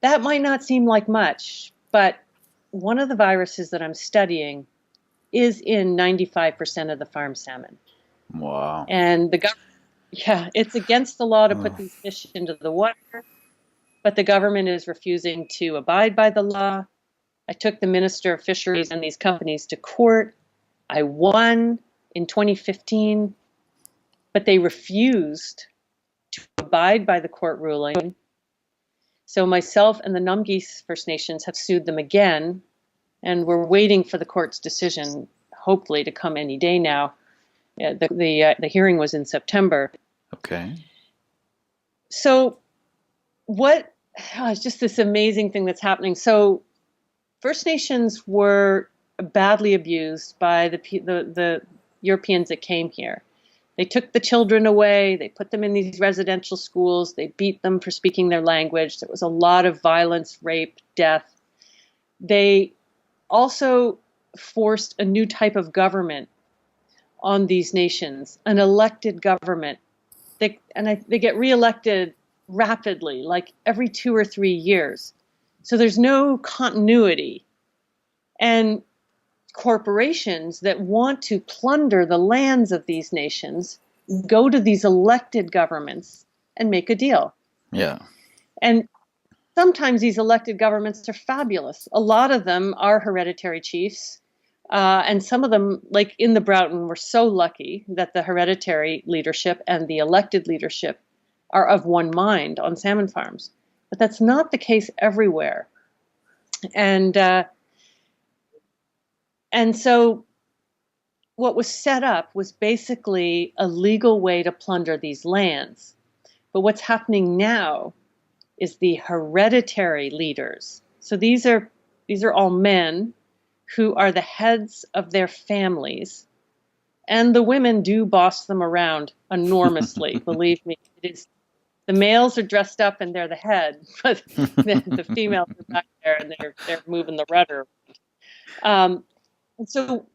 that might not seem like much, but one of the viruses that I'm studying is in 95% of the farm salmon. Wow. And it's against the law to put these fish into the water, but the government is refusing to abide by the law. I took the Minister of Fisheries and these companies to court. I won in 2015, but they refused to abide by the court ruling. So myself and the Numgeese First Nations have sued them again, and we're waiting for the court's decision, hopefully to come any day now. The hearing was in September. Okay. So it's just this amazing thing that's happening. So First Nations were badly abused by the Europeans that came here. They took the children away. They put them in these residential schools. They beat them for speaking their language. There was a lot of violence, rape, death. They also forced a new type of government on these nations, an elected government. They get reelected rapidly, like every 2 or 3 years. So there's no continuity. And corporations that want to plunder the lands of these nations go to these elected governments and make a deal. Yeah. And sometimes these elected governments are fabulous. A lot of them are hereditary chiefs. And some of them, like in the Broughton, were so lucky that the hereditary leadership and the elected leadership are of one mind on salmon farms. But that's not the case everywhere. And so what was set up was basically a legal way to plunder these lands. But what's happening now is the hereditary leaders. So these are all men who are the heads of their families. And the women do boss them around enormously. Believe me, it is. The males are dressed up and they're the head, but the females are back there and they're moving the rudder. And so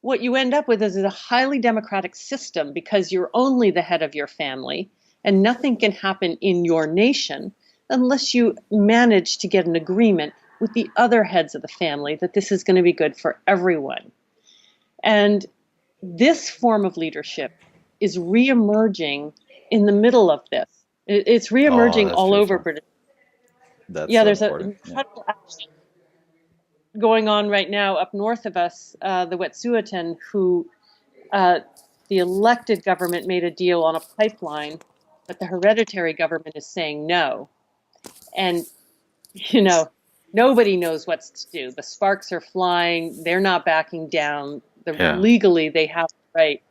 what you end up with is a highly democratic system because you're only the head of your family and nothing can happen in your nation unless you manage to get an agreement with the other heads of the family that this is going to be good for everyone. And this form of leadership is reemerging in the middle of this. It's reemerging all over British. That's There's important. an incredible action going on right now up north of us, the Wet'suwet'en, who the elected government made a deal on a pipeline, but the hereditary government is saying no. And, Nobody knows what to do. The sparks are flying. They're not backing down. Yeah. Legally, they have the right.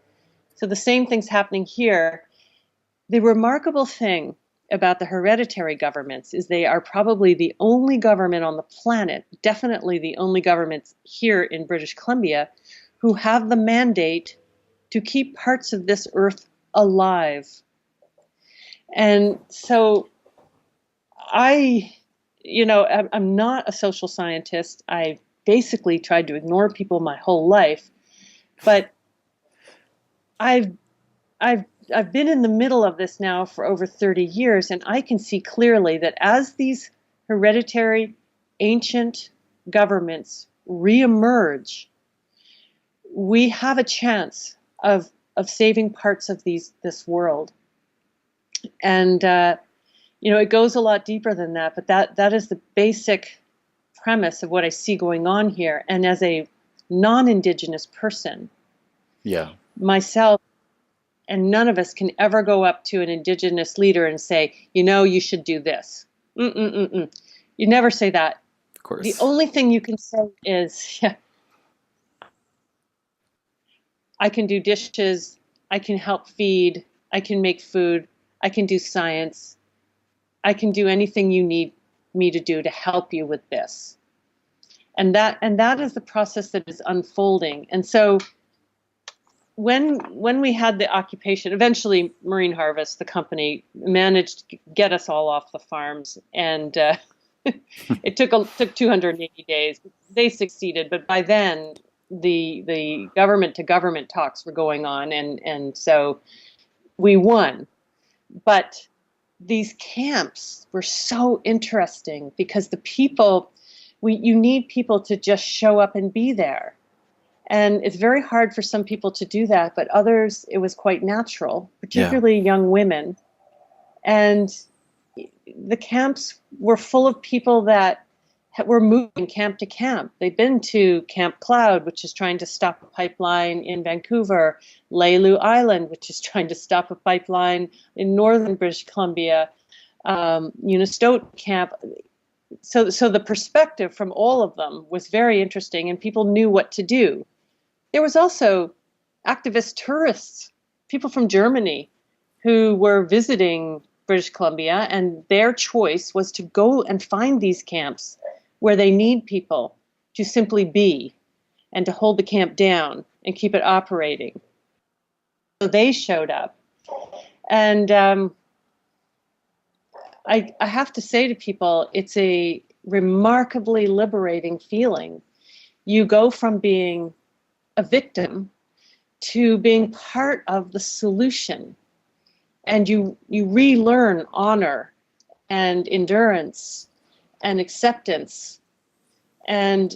So the same thing's happening here. The remarkable thing about the hereditary governments is they are probably the only government on the planet, definitely the only governments here in British Columbia, who have the mandate to keep parts of this earth alive. And so I'm not a social scientist. I basically tried to ignore people my whole life, but I've been in the middle of this now for over 30 years, and I can see clearly that as these hereditary ancient governments reemerge, we have a chance of saving parts of this world. And it goes a lot deeper than that, but that is the basic premise of what I see going on here. And as a non-Indigenous person, myself, and none of us can ever go up to an Indigenous leader and say, you should do this. You never say that. Of course. The only thing you can say is, I can do dishes, I can help feed, I can make food, I can do science, I can do anything you need me to do to help you with this. And that is the process that is unfolding. And so when we had the occupation, eventually Marine Harvest, the company, managed to get us all off the farms, and it took 280 days. They succeeded, but by then the government to government talks were going on, and so we won. But these camps were so interesting because the people, you need people to just show up and be there. And it's very hard for some people to do that, but others, it was quite natural, particularly young women. And the camps were full of people that were moving camp to camp. They've been to Camp Cloud, which is trying to stop a pipeline in Vancouver, Leilu Island, which is trying to stop a pipeline in northern British Columbia, Unistote Camp. So the perspective from all of them was very interesting, and people knew what to do. There was also activist tourists, people from Germany who were visiting British Columbia, and their choice was to go and find these camps where they need people to simply be and to hold the camp down and keep it operating. So they showed up. And I have to say to people, it's a remarkably liberating feeling. You go from being a victim to being part of the solution, and you relearn honor and endurance and acceptance. And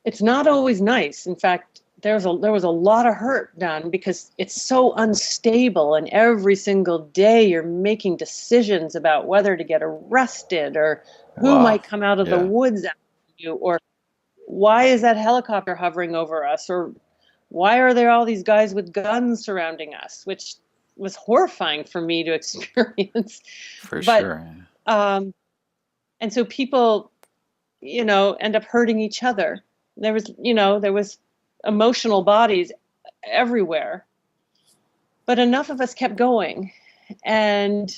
it's not always nice. In fact, there was a lot of hurt done because it's so unstable, and every single day you're making decisions about whether to get arrested or who might come out of the woods after you, or why is that helicopter hovering over us, or why are there all these guys with guns surrounding us, which was horrifying for me to experience. For sure. And so people, end up hurting each other. There was emotional bodies everywhere, but enough of us kept going. And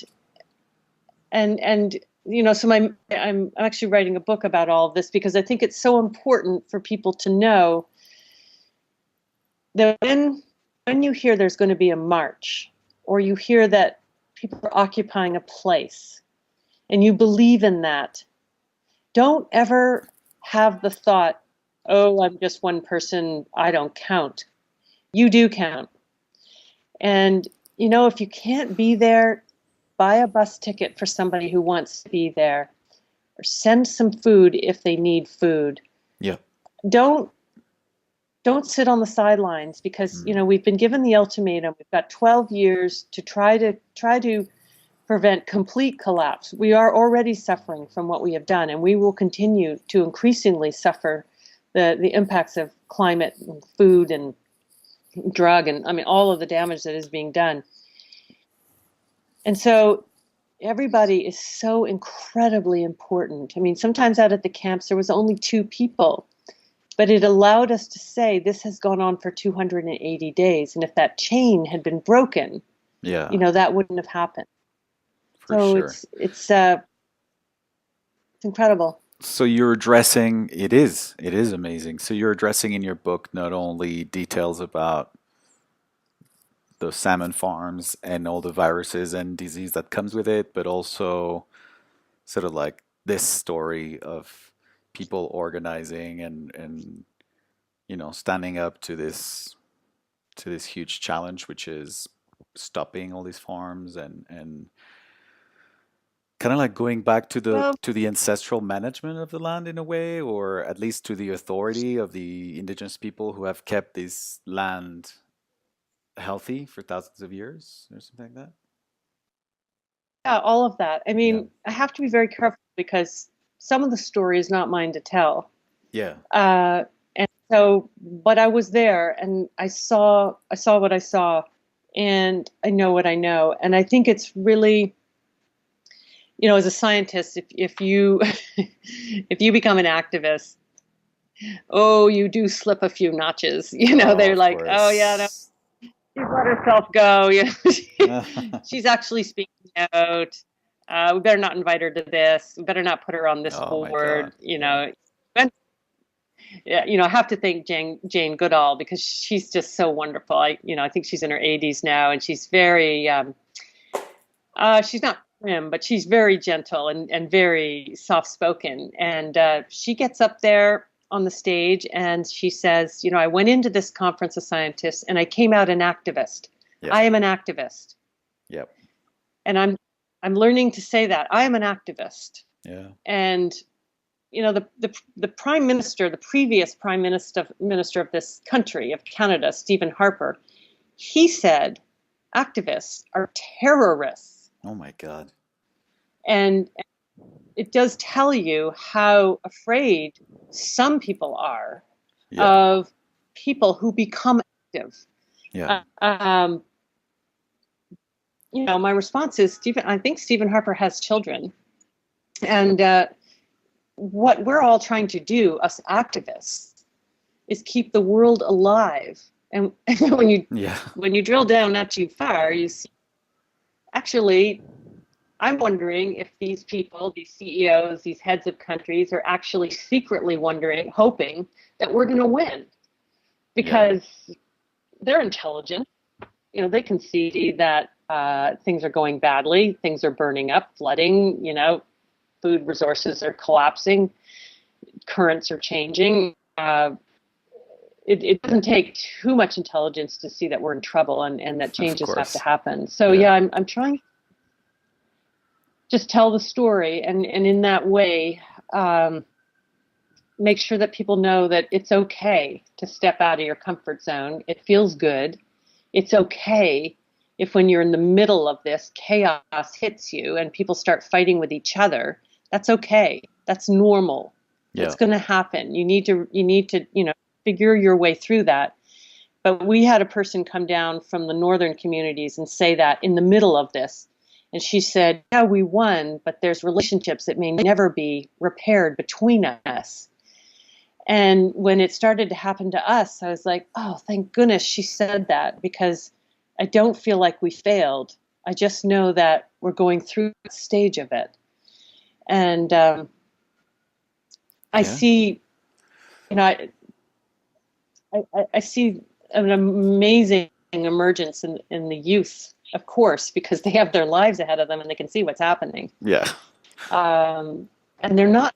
so I'm actually writing a book about all of this because I think it's so important for people to know that when you hear there's going to be a march, or you hear that people are occupying a place, and you believe in that, don't ever have the thought, oh, I'm just one person, I don't count. You do count. And, if you can't be there, buy a bus ticket for somebody who wants to be there, or send some food if they need food. Yeah. Don't sit on the sidelines because, we've been given the ultimatum. We've got 12 years to try to prevent complete collapse. We are already suffering from what we have done, and we will continue to increasingly suffer the impacts of climate and food and drug and all of the damage that is being done. And so everybody is so incredibly important. I mean, sometimes out at the camps, there was only 2 people, but it allowed us to say this has gone on for 280 days. And if that chain had been broken, Yeah, that wouldn't have happened. for So sure. it's incredible. So you're addressing, it is amazing. So you're addressing in your book not only details about the salmon farms and all the viruses and disease that comes with it, but also sort of like this story of people organizing and standing up to this huge challenge, which is stopping all these farms and kind of like going back to Well, the ancestral management of the land in a way, or at least to the authority of the indigenous people who have kept this land healthy for thousands of years or something like that. yeah, all of that. I Yeah. mean, I have to be very careful because some of the story is not mine to tell. Yeah. And so, but I was there and I saw what I saw, and I know what I know. And I think it's really, as a scientist, if you if you become an activist, oh, you do slip a few notches. Oh, They're of like, oh yeah, no, course. she's let herself go. She's actually speaking out. We better not invite her to this. We better not put her on this Oh my board. God. Yeah. And, yeah, I have to thank Jane Goodall because she's just so wonderful. I think she's in her 80s now, and she's very, she's not prim, but she's very gentle and very soft spoken. And she gets up there on the stage and she says, I went into this conference of scientists and I came out an activist. Yeah. I am an activist. Yep. And I'm learning to say that I am an activist. Yeah. And the prime minister, the previous prime minister of this country, of Canada, Stephen Harper, he said activists are terrorists. Oh my God. And it does tell you how afraid some people are Yeah. of people who become active. Yeah. My response is, I think Stephen Harper has children. And what we're all trying to do, us activists, is keep the world alive. And when you drill down not too far, you see, actually, I'm wondering if these people, these CEOs, these heads of countries are actually secretly hoping that we're going to win. Because they're intelligent. They can see that things are going badly, things are burning up, flooding, food resources are collapsing, currents are changing. It doesn't take too much intelligence to see that we're in trouble and that changes have to happen. So I'm trying to just tell the story and in that way make sure that people know that it's okay to step out of your comfort zone. It feels good. It's okay if when you're in the middle of this, chaos hits you and people start fighting with each other. That's okay. That's normal. Yeah. It's going to happen. You need to, figure your way through that. But we had a person come down from the northern communities and say that in the middle of this. And she said, yeah, we won, but there's relationships that may never be repaired between us. And when it started to happen to us, I was like, oh, thank goodness she said that, because I don't feel like we failed. I just know that we're going through the stage of it. And I see, I see an amazing emergence in the youth, of course, because they have their lives ahead of them and they can see what's happening. Yeah. And they're not,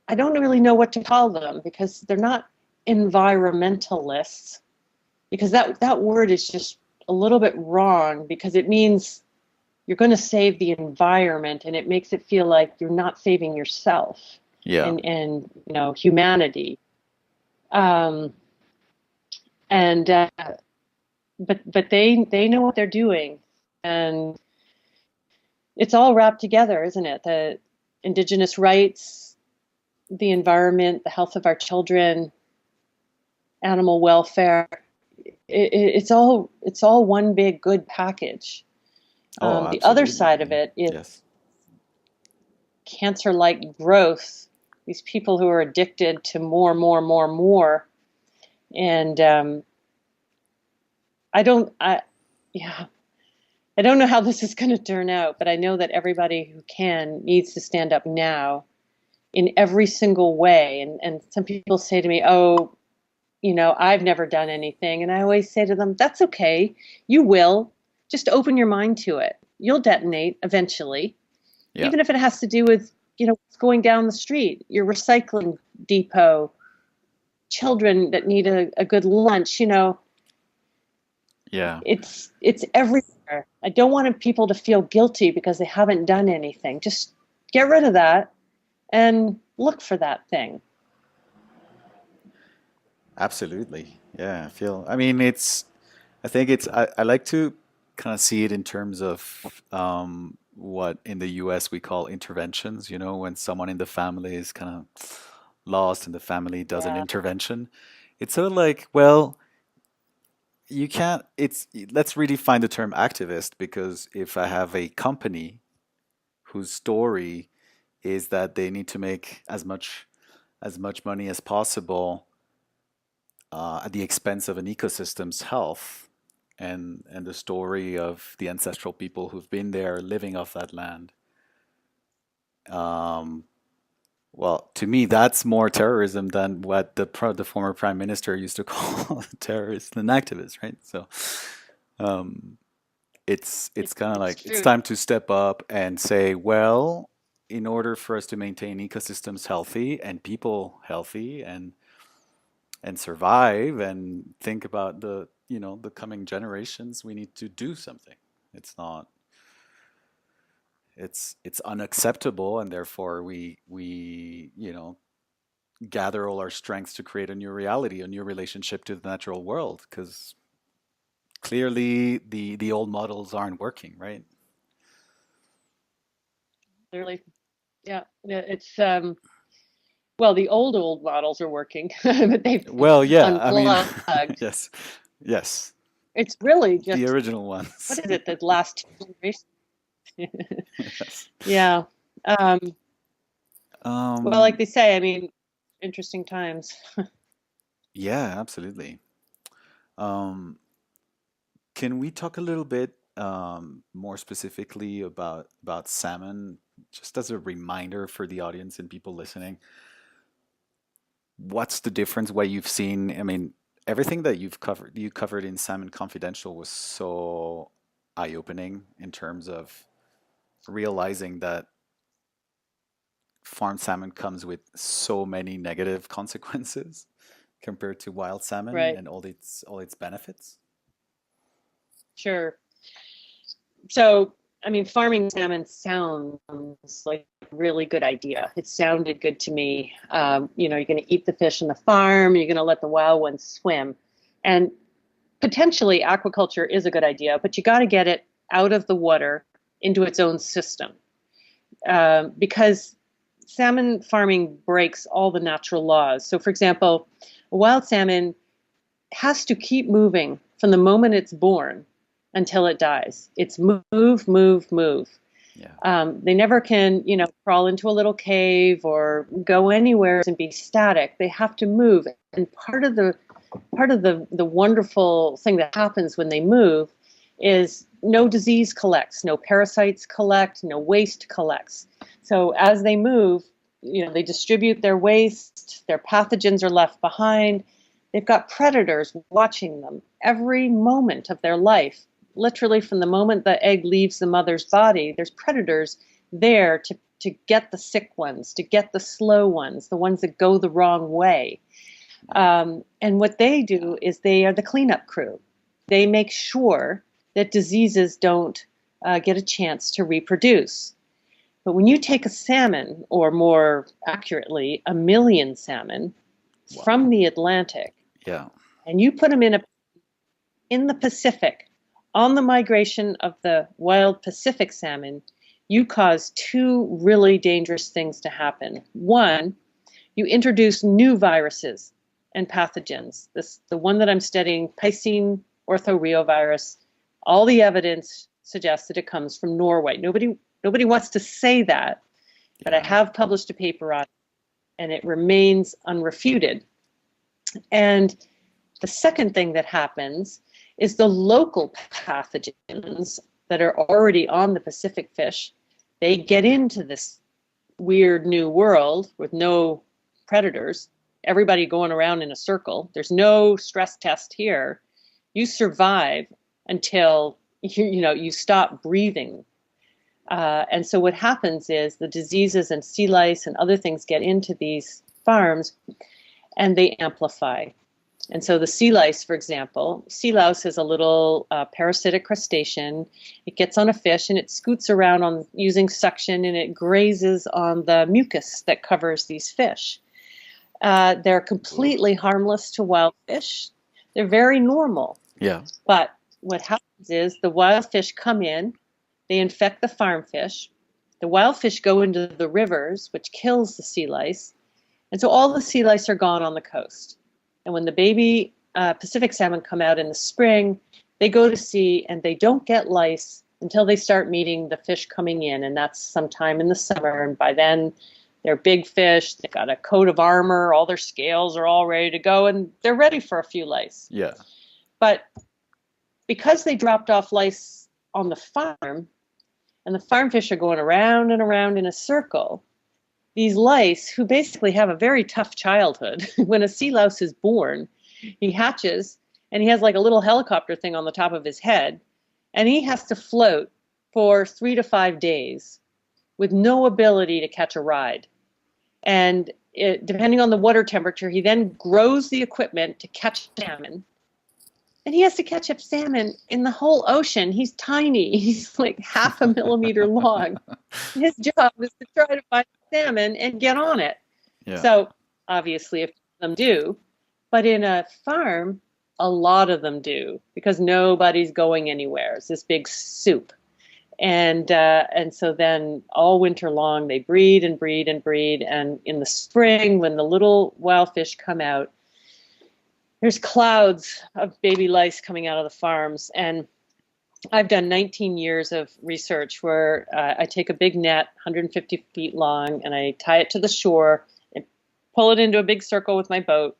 I don't really know what to call them because they're not environmentalists, because that word is just a little bit wrong, because it means you're going to save the environment and it makes it feel like you're not saving yourself and humanity. But they know what they're doing, and it's all wrapped together, isn't it? The Indigenous rights, the environment, the health of our children, animal welfare. It's all one big good package. Oh, The other absolutely. I side of mean, it is yes. cancer-like growth. These people who are addicted to more, and I don't, I, yeah, I don't know how this is going to turn out, but I know that everybody who can needs to stand up now in every single way. And some people say to me, "Oh, I've never done anything," and I always say to them, "That's okay. You will. Just open your mind to it. You'll detonate eventually." Yeah. Even if it has to do with, what's going down the street, your recycling depot, children that need a good lunch, Yeah. it's everywhere. I don't want people to feel guilty because they haven't done anything. Just get rid of that and look for that thing. Absolutely. Yeah. I mean, I think I like to kind of see it in terms of what in the US we call interventions, when someone in the family is kind of lost and the family does an Yeah. intervention. It's sort of like, well, you can't, let's redefine the term activist, because if I have a company whose story is that they need to make as much money as possible at the expense of an ecosystem's health, and the story of the ancestral people who've been there living off that land. Um, well, to me, that's more terrorism than what the former prime minister used to call terrorists and activists, right? So um, it's kind of It's like it's true. time to step up and say, well, in order for us to maintain ecosystems healthy and people healthy and survive and think about the coming generations, we need to do something. It's not it's unacceptable, and therefore we gather all our strengths to create a new reality, a new relationship to the natural world, because clearly the old models aren't working, right? Clearly, yeah. It's well, the old models are working, but they've Well, yeah, I mean, unplugged. yes, yes, It's really the just, original what ones. is it, the last generation? Yes. Yeah. Um, well, like Um, they say, I mean, interesting times. yeah, absolutely. Um, Can we talk a little bit more specifically about salmon, just as a reminder for the audience and people listening? What's the difference? What you've seen? I mean, everything that you covered in Salmon Confidential was so eye-opening in terms of realizing that farmed salmon comes with so many negative consequences compared to wild salmon Right. and all its benefits. Sure. So, I mean, farming salmon sounds like a really good idea. It sounded good to me. You're going to eat the fish in the farm, you're going to let the wild ones swim. And potentially aquaculture is a good idea, but you got to get it out of the water into its own system, because salmon farming breaks all the natural laws. So, for example, a wild salmon has to keep moving from the moment it's born until it dies. It's move, move, move. Yeah. They never can, crawl into a little cave or go anywhere and be static. They have to move. And part of the wonderful thing that happens when they move is no disease collects, no parasites collect, no waste collects. So as they move, they distribute their waste, their pathogens are left behind. They've got predators watching them every moment of their life. Literally from the moment the egg leaves the mother's body, there's predators there to get the sick ones, to get the slow ones, the ones that go the wrong way. And what they do is they are the cleanup crew. They make sure that diseases don't get a chance to reproduce. But when you take a salmon, or more accurately, a million salmon Wow. from the Atlantic, Yeah. and you put them in the Pacific, on the migration of the wild Pacific salmon, you cause two really dangerous things to happen. One, you introduce new viruses and pathogens. The one that I'm studying, Piscine orthoreovirus, all the evidence suggests that it comes from Norway. Nobody wants to say that, but I have published a paper on it, and it remains unrefuted. And the second thing that happens is the local pathogens that are already on the Pacific fish, they get into this weird new world with no predators, everybody going around in a circle. There's no stress test here. You survive until you stop breathing. And so what happens is the diseases and sea lice and other things get into these farms and they amplify. And so the sea lice, for example, sea louse is a little parasitic crustacean. It gets on a fish and it scoots around using suction, and it grazes on the mucus that covers these fish. They're completely harmless to wild fish. They're very normal. Yeah. But what happens is the wild fish come in, they infect the farm fish. The wild fish go into the rivers, which kills the sea lice. And so all the sea lice are gone on the coast. And when the baby Pacific salmon come out in the spring, they go to sea and they don't get lice until they start meeting the fish coming in. And that's sometime in the summer. And by then, they're big fish. They've got a coat of armor. All their scales are all ready to go. And they're ready for a few lice. Yeah. But because they dropped off lice on the farm, and the farm fish are going around and around in a circle, these lice, who basically have a very tough childhood, when a sea louse is born, he hatches and he has like a little helicopter thing on the top of his head, and he has to float for 3 to 5 days with no ability to catch a ride. And depending on the water temperature, he then grows the equipment to catch salmon. And he has to catch up salmon in the whole ocean. He's tiny. He's like half a millimeter long. His job is to try to find salmon and get on it. Yeah. So obviously, a few of them do. But in a farm, a lot of them do, because nobody's going anywhere. It's this big soup. And so then all winter long, they breed and breed and breed. And in the spring, when the little wild fish come out, there's clouds of baby lice coming out of the farms. And I've done 19 years of research where I take a big net, 150 feet long, and I tie it to the shore and pull it into a big circle with my boat,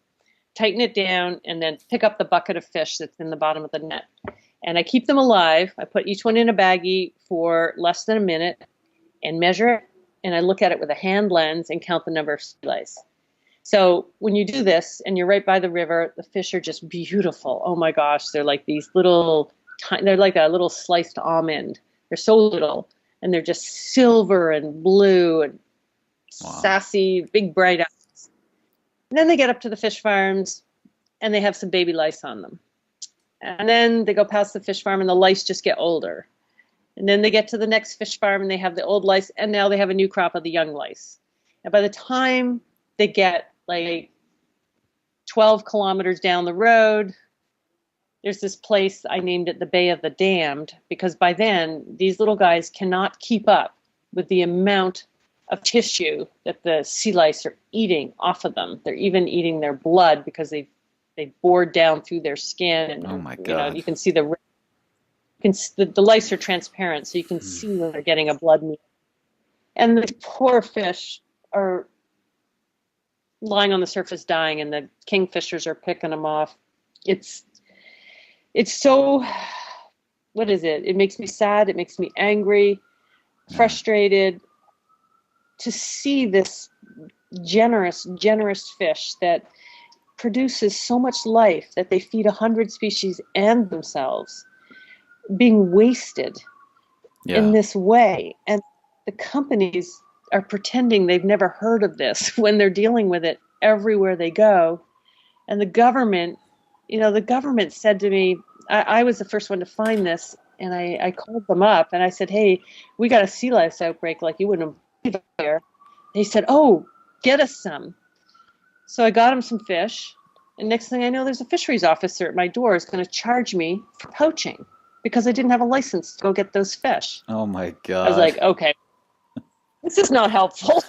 tighten it down, and then pick up the bucket of fish that's in the bottom of the net. And I keep them alive. I put each one in a baggie for less than a minute and measure it. And I look at it with a hand lens and count the number of sea lice. So when you do this and you're right by the river, the fish are just beautiful. Oh my gosh, they're like these they're like a little sliced almond. They're so little, and they're just silver and blue and sassy, big bright eyes. And then they get up to the fish farms and they have some baby lice on them. And then they go past the fish farm and the lice just get older. And then they get to the next fish farm and they have the old lice, and now they have a new crop of the young lice. And by the time they get like 12 kilometers down the road, there's this place, I named it the Bay of the Damned, because by then these little guys cannot keep up with the amount of tissue that the sea lice are eating off of them. They're even eating their blood because they bored down through their skin. And oh my God. You can see the lice are transparent, so you can see when they're getting a blood meal. And the poor fish are lying on the surface dying, and the kingfishers are picking them off. It's so, what is it? It makes me sad. It makes me angry, frustrated to see this generous fish that produces so much life that they feed 100 species and themselves being wasted in this way. And the companies are pretending they've never heard of this when they're dealing with it everywhere they go. And the government said to me, I was the first one to find this, and I called them up and I said, hey, we got a sea lice outbreak like you wouldn't believe there. They said, oh, get us some. So I got them some fish, and next thing I know, there's a fisheries officer at my door who's going to charge me for poaching because I didn't have a license to go get those fish. Oh my God. I was like, okay, this is not helpful.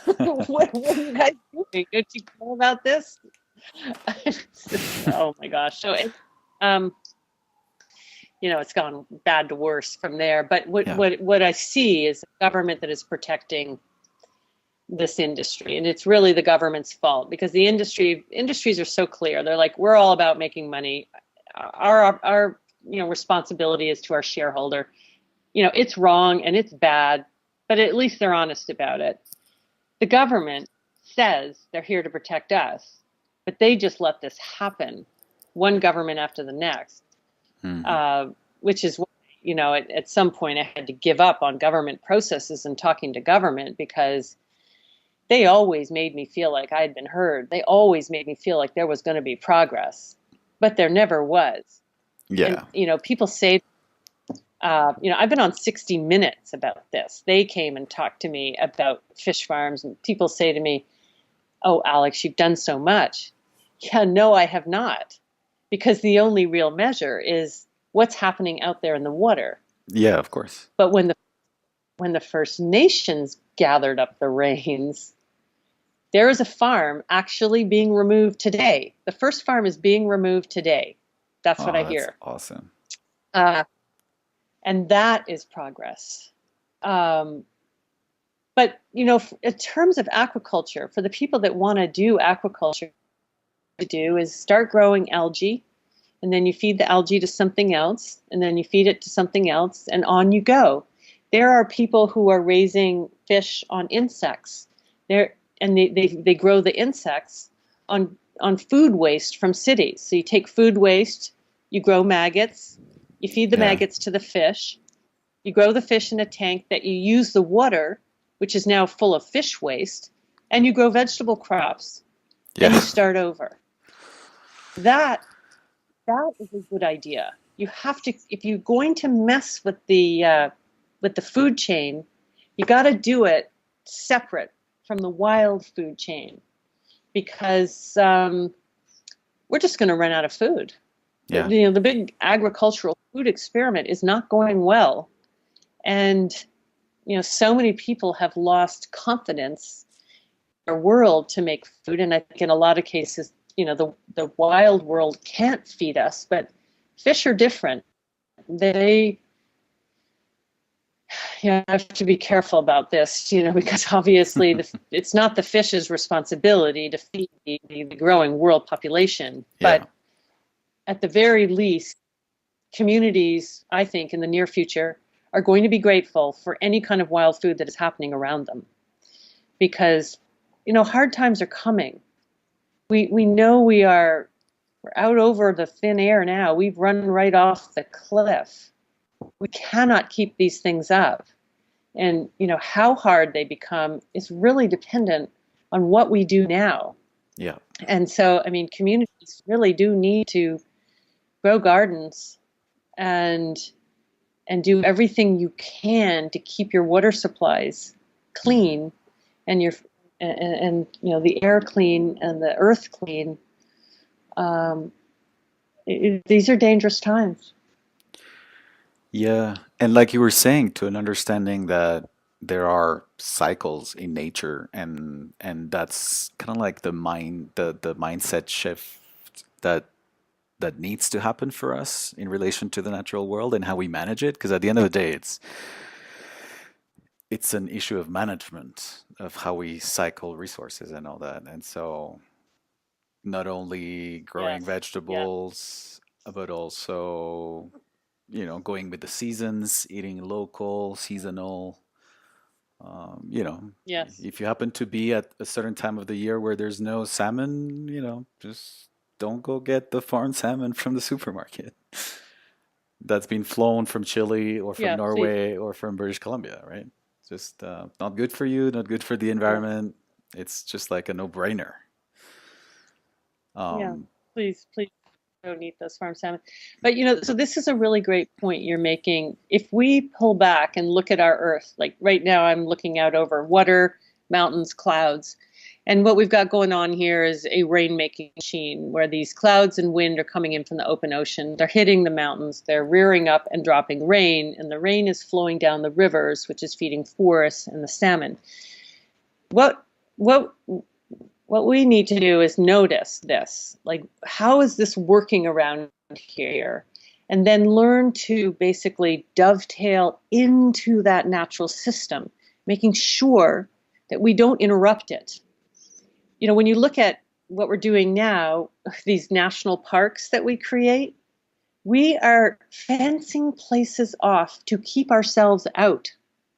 What are you guys doing? Don't you know about this? Oh my gosh. So it's gone bad to worse from there. But Yeah. what I see is a government that is protecting this industry, and it's really the government's fault, because the industries are so clear. They're like, we're all about making money. Our responsibility is to our shareholder. It's wrong and it's bad, but at least they're honest about it. The government says they're here to protect us, but they just let this happen, one government after the next, which is why, at some point I had to give up on government processes and talking to government, because they always made me feel like I had been heard. They always made me feel like there was going to be progress, but there never was. Yeah. And, people say, I've been on 60 Minutes about this. They came and talked to me about fish farms, and people say to me, "Oh, Alex, you've done so much." Yeah, no, I have not, because the only real measure is what's happening out there in the water. Yeah, of course. But when the First Nations gathered up the reins, there is a farm actually being removed today. The first farm is being removed today. That's what I hear. That's awesome. And that is progress. But, in terms of aquaculture, for the people that want to do aquaculture, what to do is start growing algae, and then you feed the algae to something else, and then you feed it to something else, and on you go. There are people who are raising fish on insects. They grow the insects on food waste from cities. So you take food waste, you grow maggots, you feed the maggots to the fish, you grow the fish in a tank that you use the water, which is now full of fish waste, and you grow vegetable crops. Yeah. And you start over. That is a good idea. You have to, if you're going to mess with the food chain, you got to do it separate from the wild food chain, because we're just going to run out of food. Yeah. The big agricultural food experiment is not going well, and so many people have lost confidence in their world to make food, and I think in a lot of cases, the wild world can't feed us, but fish are different. They I have to be careful about this, because obviously it's not the fish's responsibility to feed the growing world population. Yeah. But at the very least, communities, I think, in the near future are going to be grateful for any kind of wild food that is happening around them. Because, hard times are coming. We know we're out over the thin air now. We've run right off the cliff. We cannot keep these things up. And, how hard they become is really dependent on what we do now. Yeah. And so, communities really do need to grow gardens and do everything you can to keep your water supplies clean and the air clean and the earth clean. These are dangerous times. Yeah. And like you were saying, to an understanding that there are cycles in nature, and that's kind of like the mindset shift that needs to happen for us in relation to the natural world and how we manage it. Because at the end of the day, it's an issue of management of how we cycle resources and all that. And so not only growing Yes. vegetables, but also, going with the seasons, eating local, seasonal. Yes. If you happen to be at a certain time of the year where there's no salmon, just don't go get the farm salmon from the supermarket that's been flown from Chile or from Yeah, Norway or from British Columbia, right? Just not good for you, not good for the environment. It's just like a no-brainer. Yeah. Please don't eat those farm salmon. But, so this is a really great point you're making. If we pull back and look at our Earth, like right now I'm looking out over water, mountains, clouds. And what we've got going on here is a rain-making machine where these clouds and wind are coming in from the open ocean. They're hitting the mountains. They're rearing up and dropping rain. And the rain is flowing down the rivers, which is feeding forests and the salmon. What we need to do is notice this. Like, how is this working around here? and then learn to basically dovetail into that natural system, making sure that we don't interrupt it. You know, when you look at what we're doing now, these national parks that we create, we are fencing places off to keep ourselves out.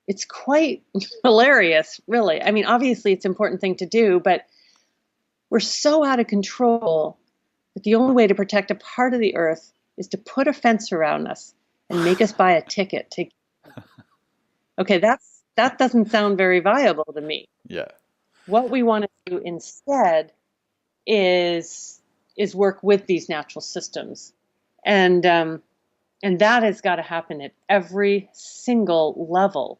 It's quite hilarious, really. I mean, obviously it's an important thing to do, but we're so out of control that the only way to protect a part of the earth is to put a fence around us and make us buy a ticket to. Okay, that doesn't sound very viable to me. Yeah. What we want to do instead is work with these natural systems, and that has got to happen at every single level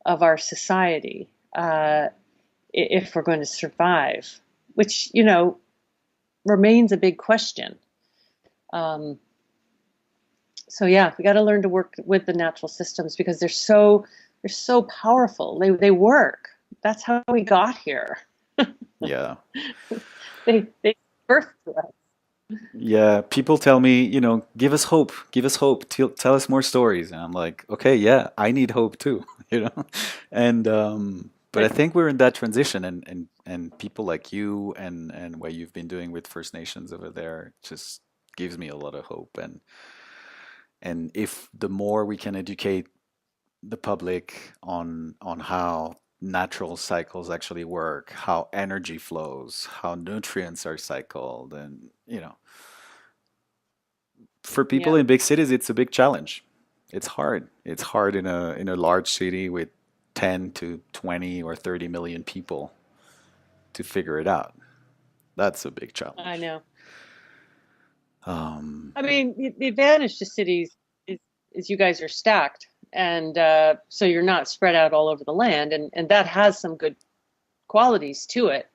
of our society if we're going to survive, which, you know, remains a big question. So yeah, we got to learn to work with the natural systems because they're so powerful. They work. That's how we got here. Yeah. They birthed us. Yeah, people tell me, you know, give us hope, tell us more stories. And I'm like, okay, yeah, I need hope too, you know? And but I think we're in that transition, and people like you and what you've been doing with First Nations over there just gives me a lot of hope. And if the more we can educate the public on how natural cycles actually work, how energy flows, how nutrients are cycled, and you know, for people Yeah. in big cities, it's a big challenge. It's hard. It's hard in a large city with 10 to 20 or 30 million people to figure it out. That's a big I challenge. know. Um, I mean, the advantage to cities is you guys are stacked, and so you're not spread out all over the land, and that has some good qualities to it.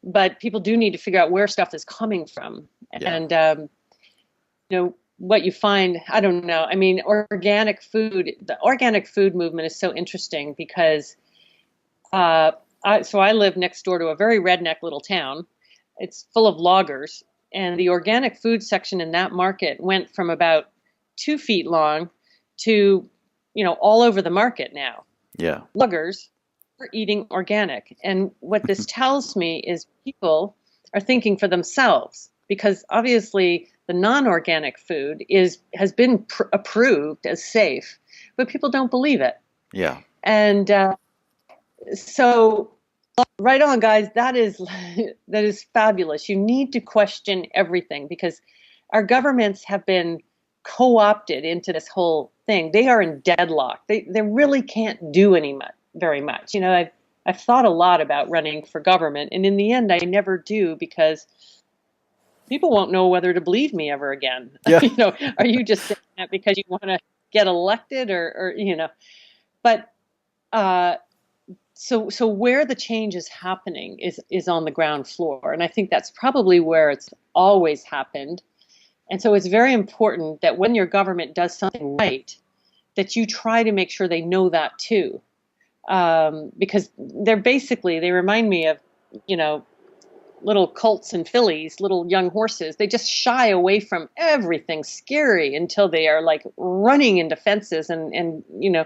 But people do need to figure out where stuff is coming from, yeah, and you know what you find. I don't know. I mean, organic food. The organic food movement is so interesting because I live next door to a very redneck little town. It's full of loggers, and the organic food section in that market went from about 2 feet long to, you know, all over the market now. yeah, Loggers are eating organic, and what this tells me is people are thinking for themselves because obviously the non-organic food has been approved as safe, but people don't believe it. yeah, And so right on, guys. That is fabulous. You need to question everything because our governments have been co-opted into this whole thing. They are in deadlock. They really can't do very much. You know, I've thought a lot about running for government, and in the end, I never do because people won't know whether to believe me ever again. yeah, You know, are you just saying that because you want to get elected, or you know? But so where the change is happening is on the ground floor, and I think that's probably where it's always happened. And so it's very important that when your government does something right, that you try to make sure they know that too, because they remind me of, you know, little colts and fillies, little young horses. They just shy away from everything scary until they are like running into fences and you know,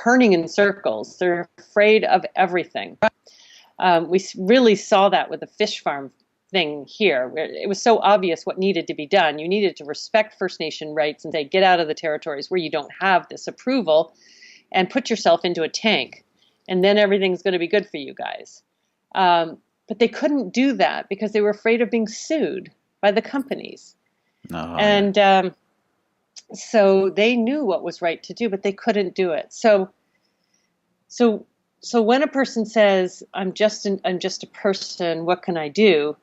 turning in circles. They're afraid of everything. We really saw that with the fish farm thing here. It was so obvious what needed to be done. You needed to respect First Nation rights and say, get out of the territories where you don't have this approval and put yourself into a tank. And then everything's going to be good for you guys. But they couldn't do that because they were afraid of being sued by the companies. no, And so they knew what was right to do, but they couldn't do it. So when a person says, I'm just a person, what can I do?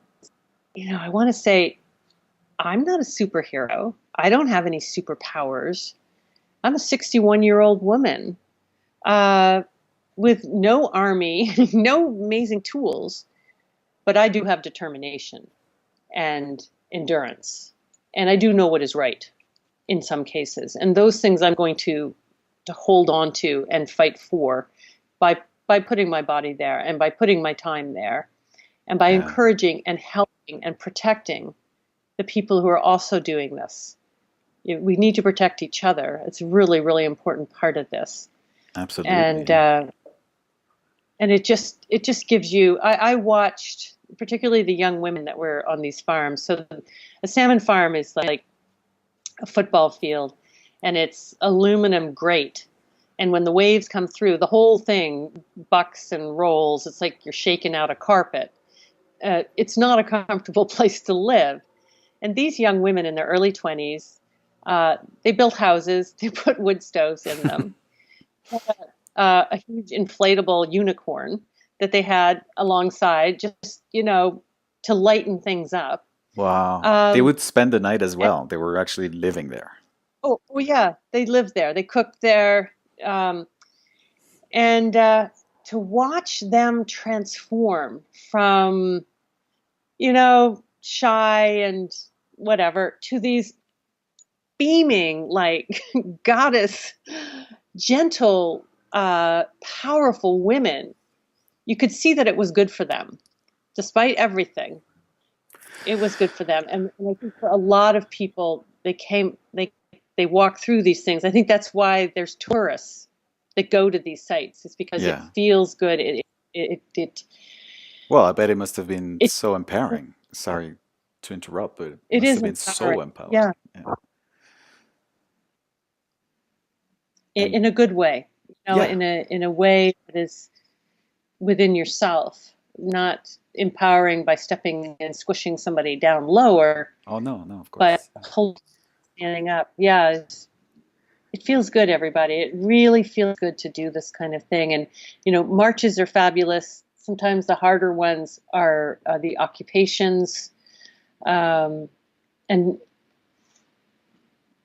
You know, I want to say, I'm not a superhero. I don't have any superpowers. I'm a 61-year-old woman with no army, no amazing tools, but I do have determination and endurance. And I do know what is right in some cases. And those things I'm going to hold on to and fight for by putting my body there and by putting my time there and by encouraging and helping and protecting the people who are also doing this. We need to protect each other. It's a really, really important part of this. Absolutely. And it just gives you. I watched particularly the young women that were on these farms. So a salmon farm is like a football field, and it's aluminum grate. And when the waves come through, the whole thing bucks and rolls. It's like you're shaking out a carpet. It's not a comfortable place to live. And these young women in their early 20s, they built houses. They put wood stoves in them. A huge inflatable unicorn that they had alongside, just, to lighten things up. Wow. They would spend the night as well. They were actually living there. Oh, well, yeah, they lived there. They cooked there. And to watch them transform from, shy and whatever to these beaming, like goddess, gentle, powerful women, you could see that it was good for them. Despite everything, it was good for them. And I think for a lot of people, they walk through these things. I think that's why there's tourists that go to these sites. It's because it feels good. Well, I bet it must have been so empowering. Sorry to interrupt, but it must have been so empowering. Yeah. In a good way, in a way that is within yourself, not empowering by stepping and squishing somebody down lower. Oh, no, of course. But standing up. Yeah. It feels good, everybody. It really feels good to do this kind of thing. And, marches are fabulous. Sometimes the harder ones are the occupations. And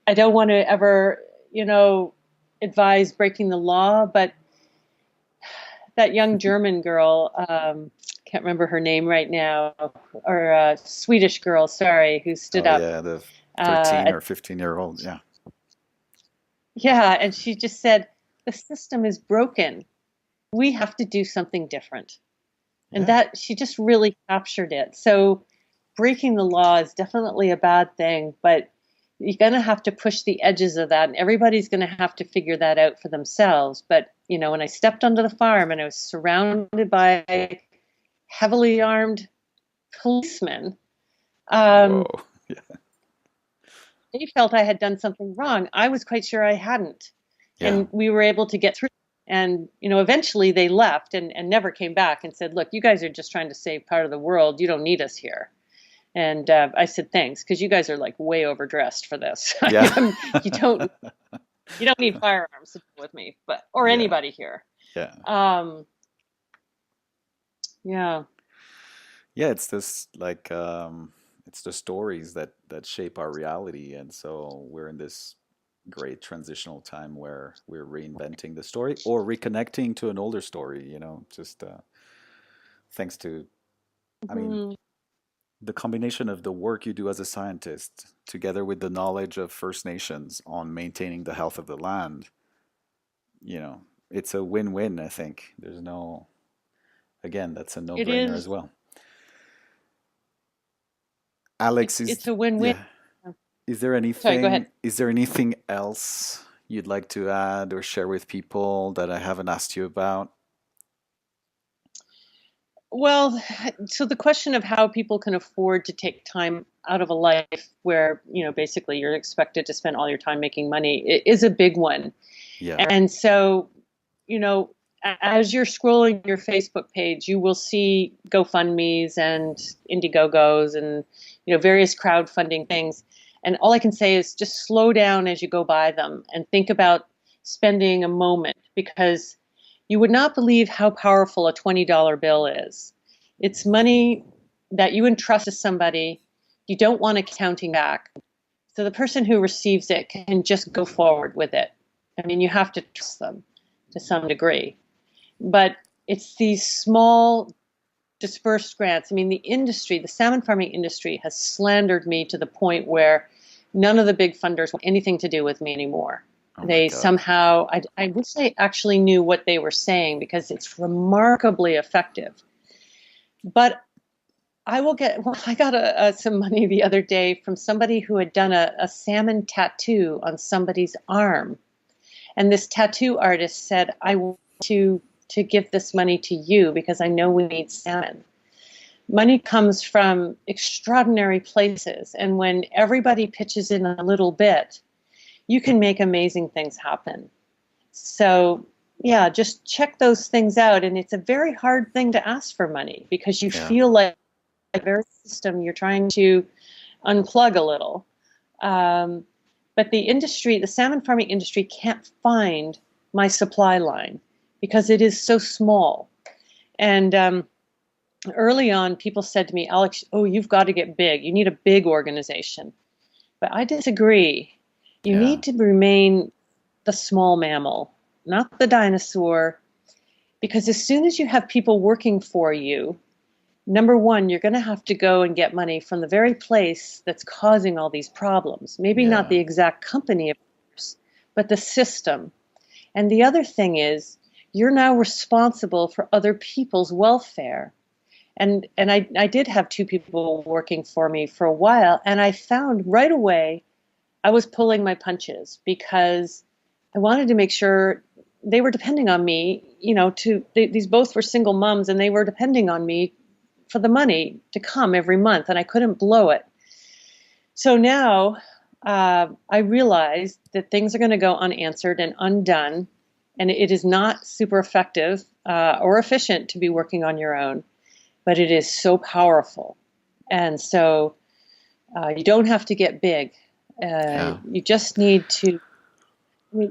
I don't want to ever, advise breaking the law, but that young German girl, can't remember her name right now, or Swedish girl, sorry, who stood up. Yeah, the 13 or 15-year-old, yeah. Yeah, and she just said, the system is broken. We have to do something different. And that she just really captured it. So breaking the law is definitely a bad thing, but you're going to have to push the edges of that, and everybody's going to have to figure that out for themselves. But, when I stepped onto the farm and I was surrounded by heavily armed policemen, Whoa. Yeah. they felt I had done something wrong. I was quite sure I hadn't. Yeah. And we were able to get through. And, eventually they left and never came back and said, look, you guys are just trying to save part of the world. You don't need us here. And I said, thanks, because you guys are like way overdressed for this. Yeah. you don't need firearms to deal with me, or anybody here. Yeah. Yeah. Yeah, it's this like it's the stories that shape our reality, and so we're in this great transitional time where we're reinventing the story or reconnecting to an older story. Just thanks to, I mean, the combination of the work you do as a scientist together with the knowledge of First Nations on maintaining the health of the land, it's a win-win, I think. There's no, again, that's a no-brainer as well. Alex, it's a win-win. Yeah. Is there anything, Sorry, go ahead. Is there anything else you'd like to add or share with people that I haven't asked you about? Well, so the question of how people can afford to take time out of a life where, basically you're expected to spend all your time making money is a big one. Yeah. And so, as you're scrolling your Facebook page, you will see GoFundMe's and Indiegogos and, various crowdfunding things. And all I can say is just slow down as you go by them and think about spending a moment, because you would not believe how powerful a $20 bill is. It's money that you entrust to somebody you don't want accounting back. So the person who receives it can just go forward with it. I mean, you have to trust them to some degree. But it's these small dispersed grants. I mean, the salmon farming industry has slandered me to the point where none of the big funders want anything to do with me anymore. They somehow, I wish I actually knew what they were saying, because it's remarkably effective. But I will get, well, I got some money the other day from somebody who had done a salmon tattoo on somebody's arm. And this tattoo artist said, I want to give this money to you because I know we need salmon. Money comes from extraordinary places. And when everybody pitches in a little bit, you can make amazing things happen. So, yeah, just check those things out. And it's a very hard thing to ask for money because you feel like a very system you're trying to unplug a little. But the industry, the salmon farming industry, can't find my supply line because it is so small. And early on, people said to me, Alex, oh, you've got to get big. You need a big organization. But I disagree. You need to remain the small mammal, not the dinosaur, because as soon as you have people working for you, number one, you're going to have to go and get money from the very place that's causing all these problems. Maybe not the exact company, of course, but the system. And the other thing is, you're now responsible for other people's welfare. And I did have two people working for me for a while, and I found right away I was pulling my punches because I wanted to make sure they were depending on me, these both were single moms, and they were depending on me for the money to come every month, and I couldn't blow it. So now I realized that things are going to go unanswered and undone, and it is not super effective or efficient to be working on your own, but it is so powerful. And so you don't have to get big. You just need to,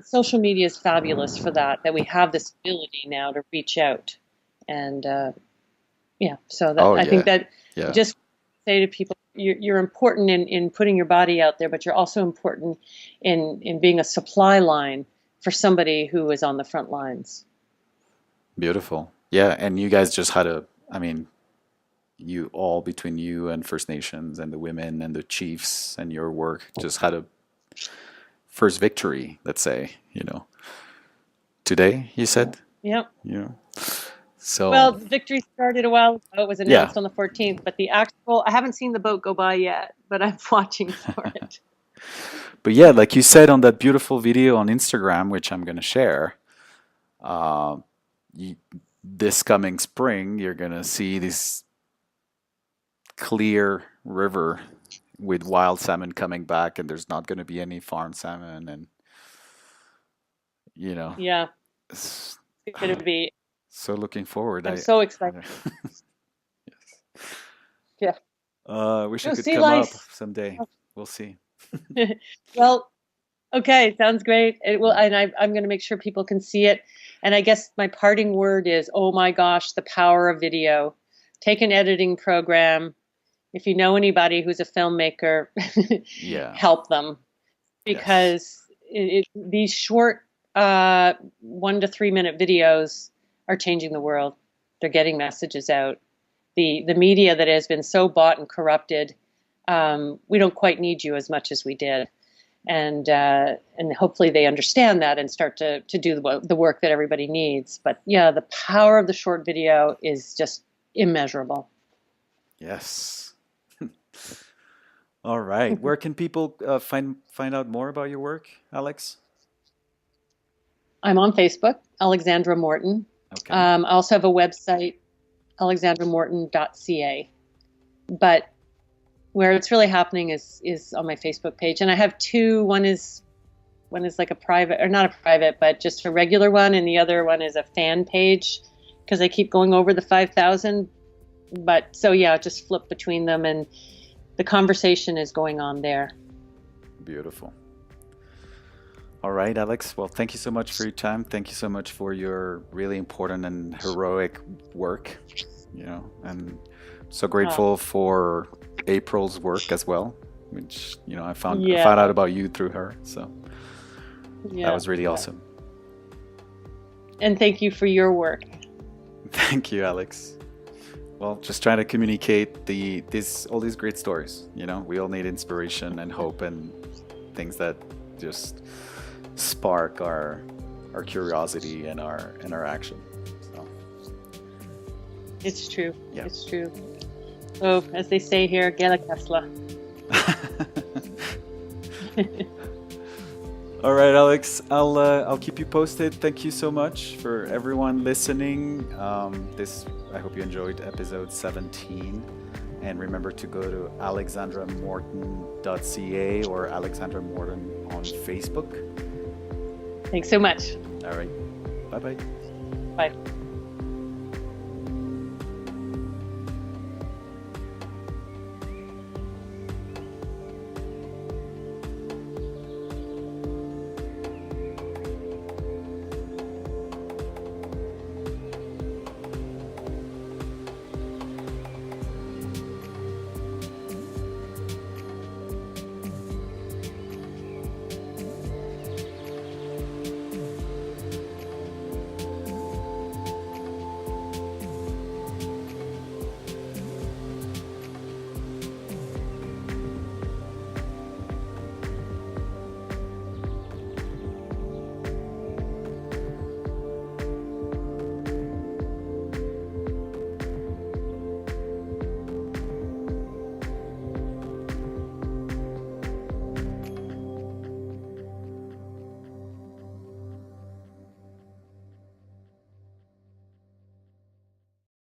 social media is fabulous for that we have this ability now to reach out. And so that, I think that just say to people, you're important in putting your body out there, but you're also important in being a supply line for somebody who is on the front lines. Beautiful. Yeah, and you guys just had you all, between you and First Nations and the women and the chiefs and your work, just had a first victory, let's say, today, you said? Yep. So, well, victory started a while ago. It was announced on the 14th, but I haven't seen the boat go by yet, but I'm watching for it. But yeah, like you said on that beautiful video on Instagram, which I'm going to share, this coming spring, you're going to see this clear river with wild salmon coming back, and there's not going to be any farm salmon, and it's going to be so looking forward. I'm so excited. Yes. Wish it could come life. up someday. We'll see. Well, okay, sounds great. It will, and I'm going to make sure people can see it. And I guess my parting word is, oh my gosh, the power of video. Take an editing program. If you know anybody who's a filmmaker, help them, because these short 1 to 3 minute videos are changing the world. They're getting messages out. The media that has been so bought and corrupted, we don't quite need you as much as we did. And hopefully they understand that and start to do the work that everybody needs. But yeah, the power of the short video is just immeasurable. Yes. All right. Where can people find out more about your work, Alex? I'm on Facebook, Alexandra Morton. Okay. I also have a website, alexandramorton.ca. But where it's really happening is on my Facebook page. And I have two. One is like a private, or not a private, but just a regular one. And the other one is a fan page, because I keep going over the 5,000. But so, yeah, just flip between them, and the conversation is going on there. Beautiful. All right, Alex. Well, thank you so much for your time. Thank you so much for your really important and heroic work, and so grateful for April's work as well, which, I found out about you through her. So that was really awesome. And thank you for your work. Thank you, Alex. Well, just trying to communicate all these great stories. We all need inspiration and hope and things that just spark our curiosity and our action. So. It's true. Yeah. It's true. Oh, as they say here, Gela Kesla. All right, Alex, I'll keep you posted. Thank you so much for everyone listening. I hope you enjoyed episode 17. And remember to go to alexandramorton.ca or Alexandra Morton on Facebook. Thanks so much. All right. Bye-bye. Bye.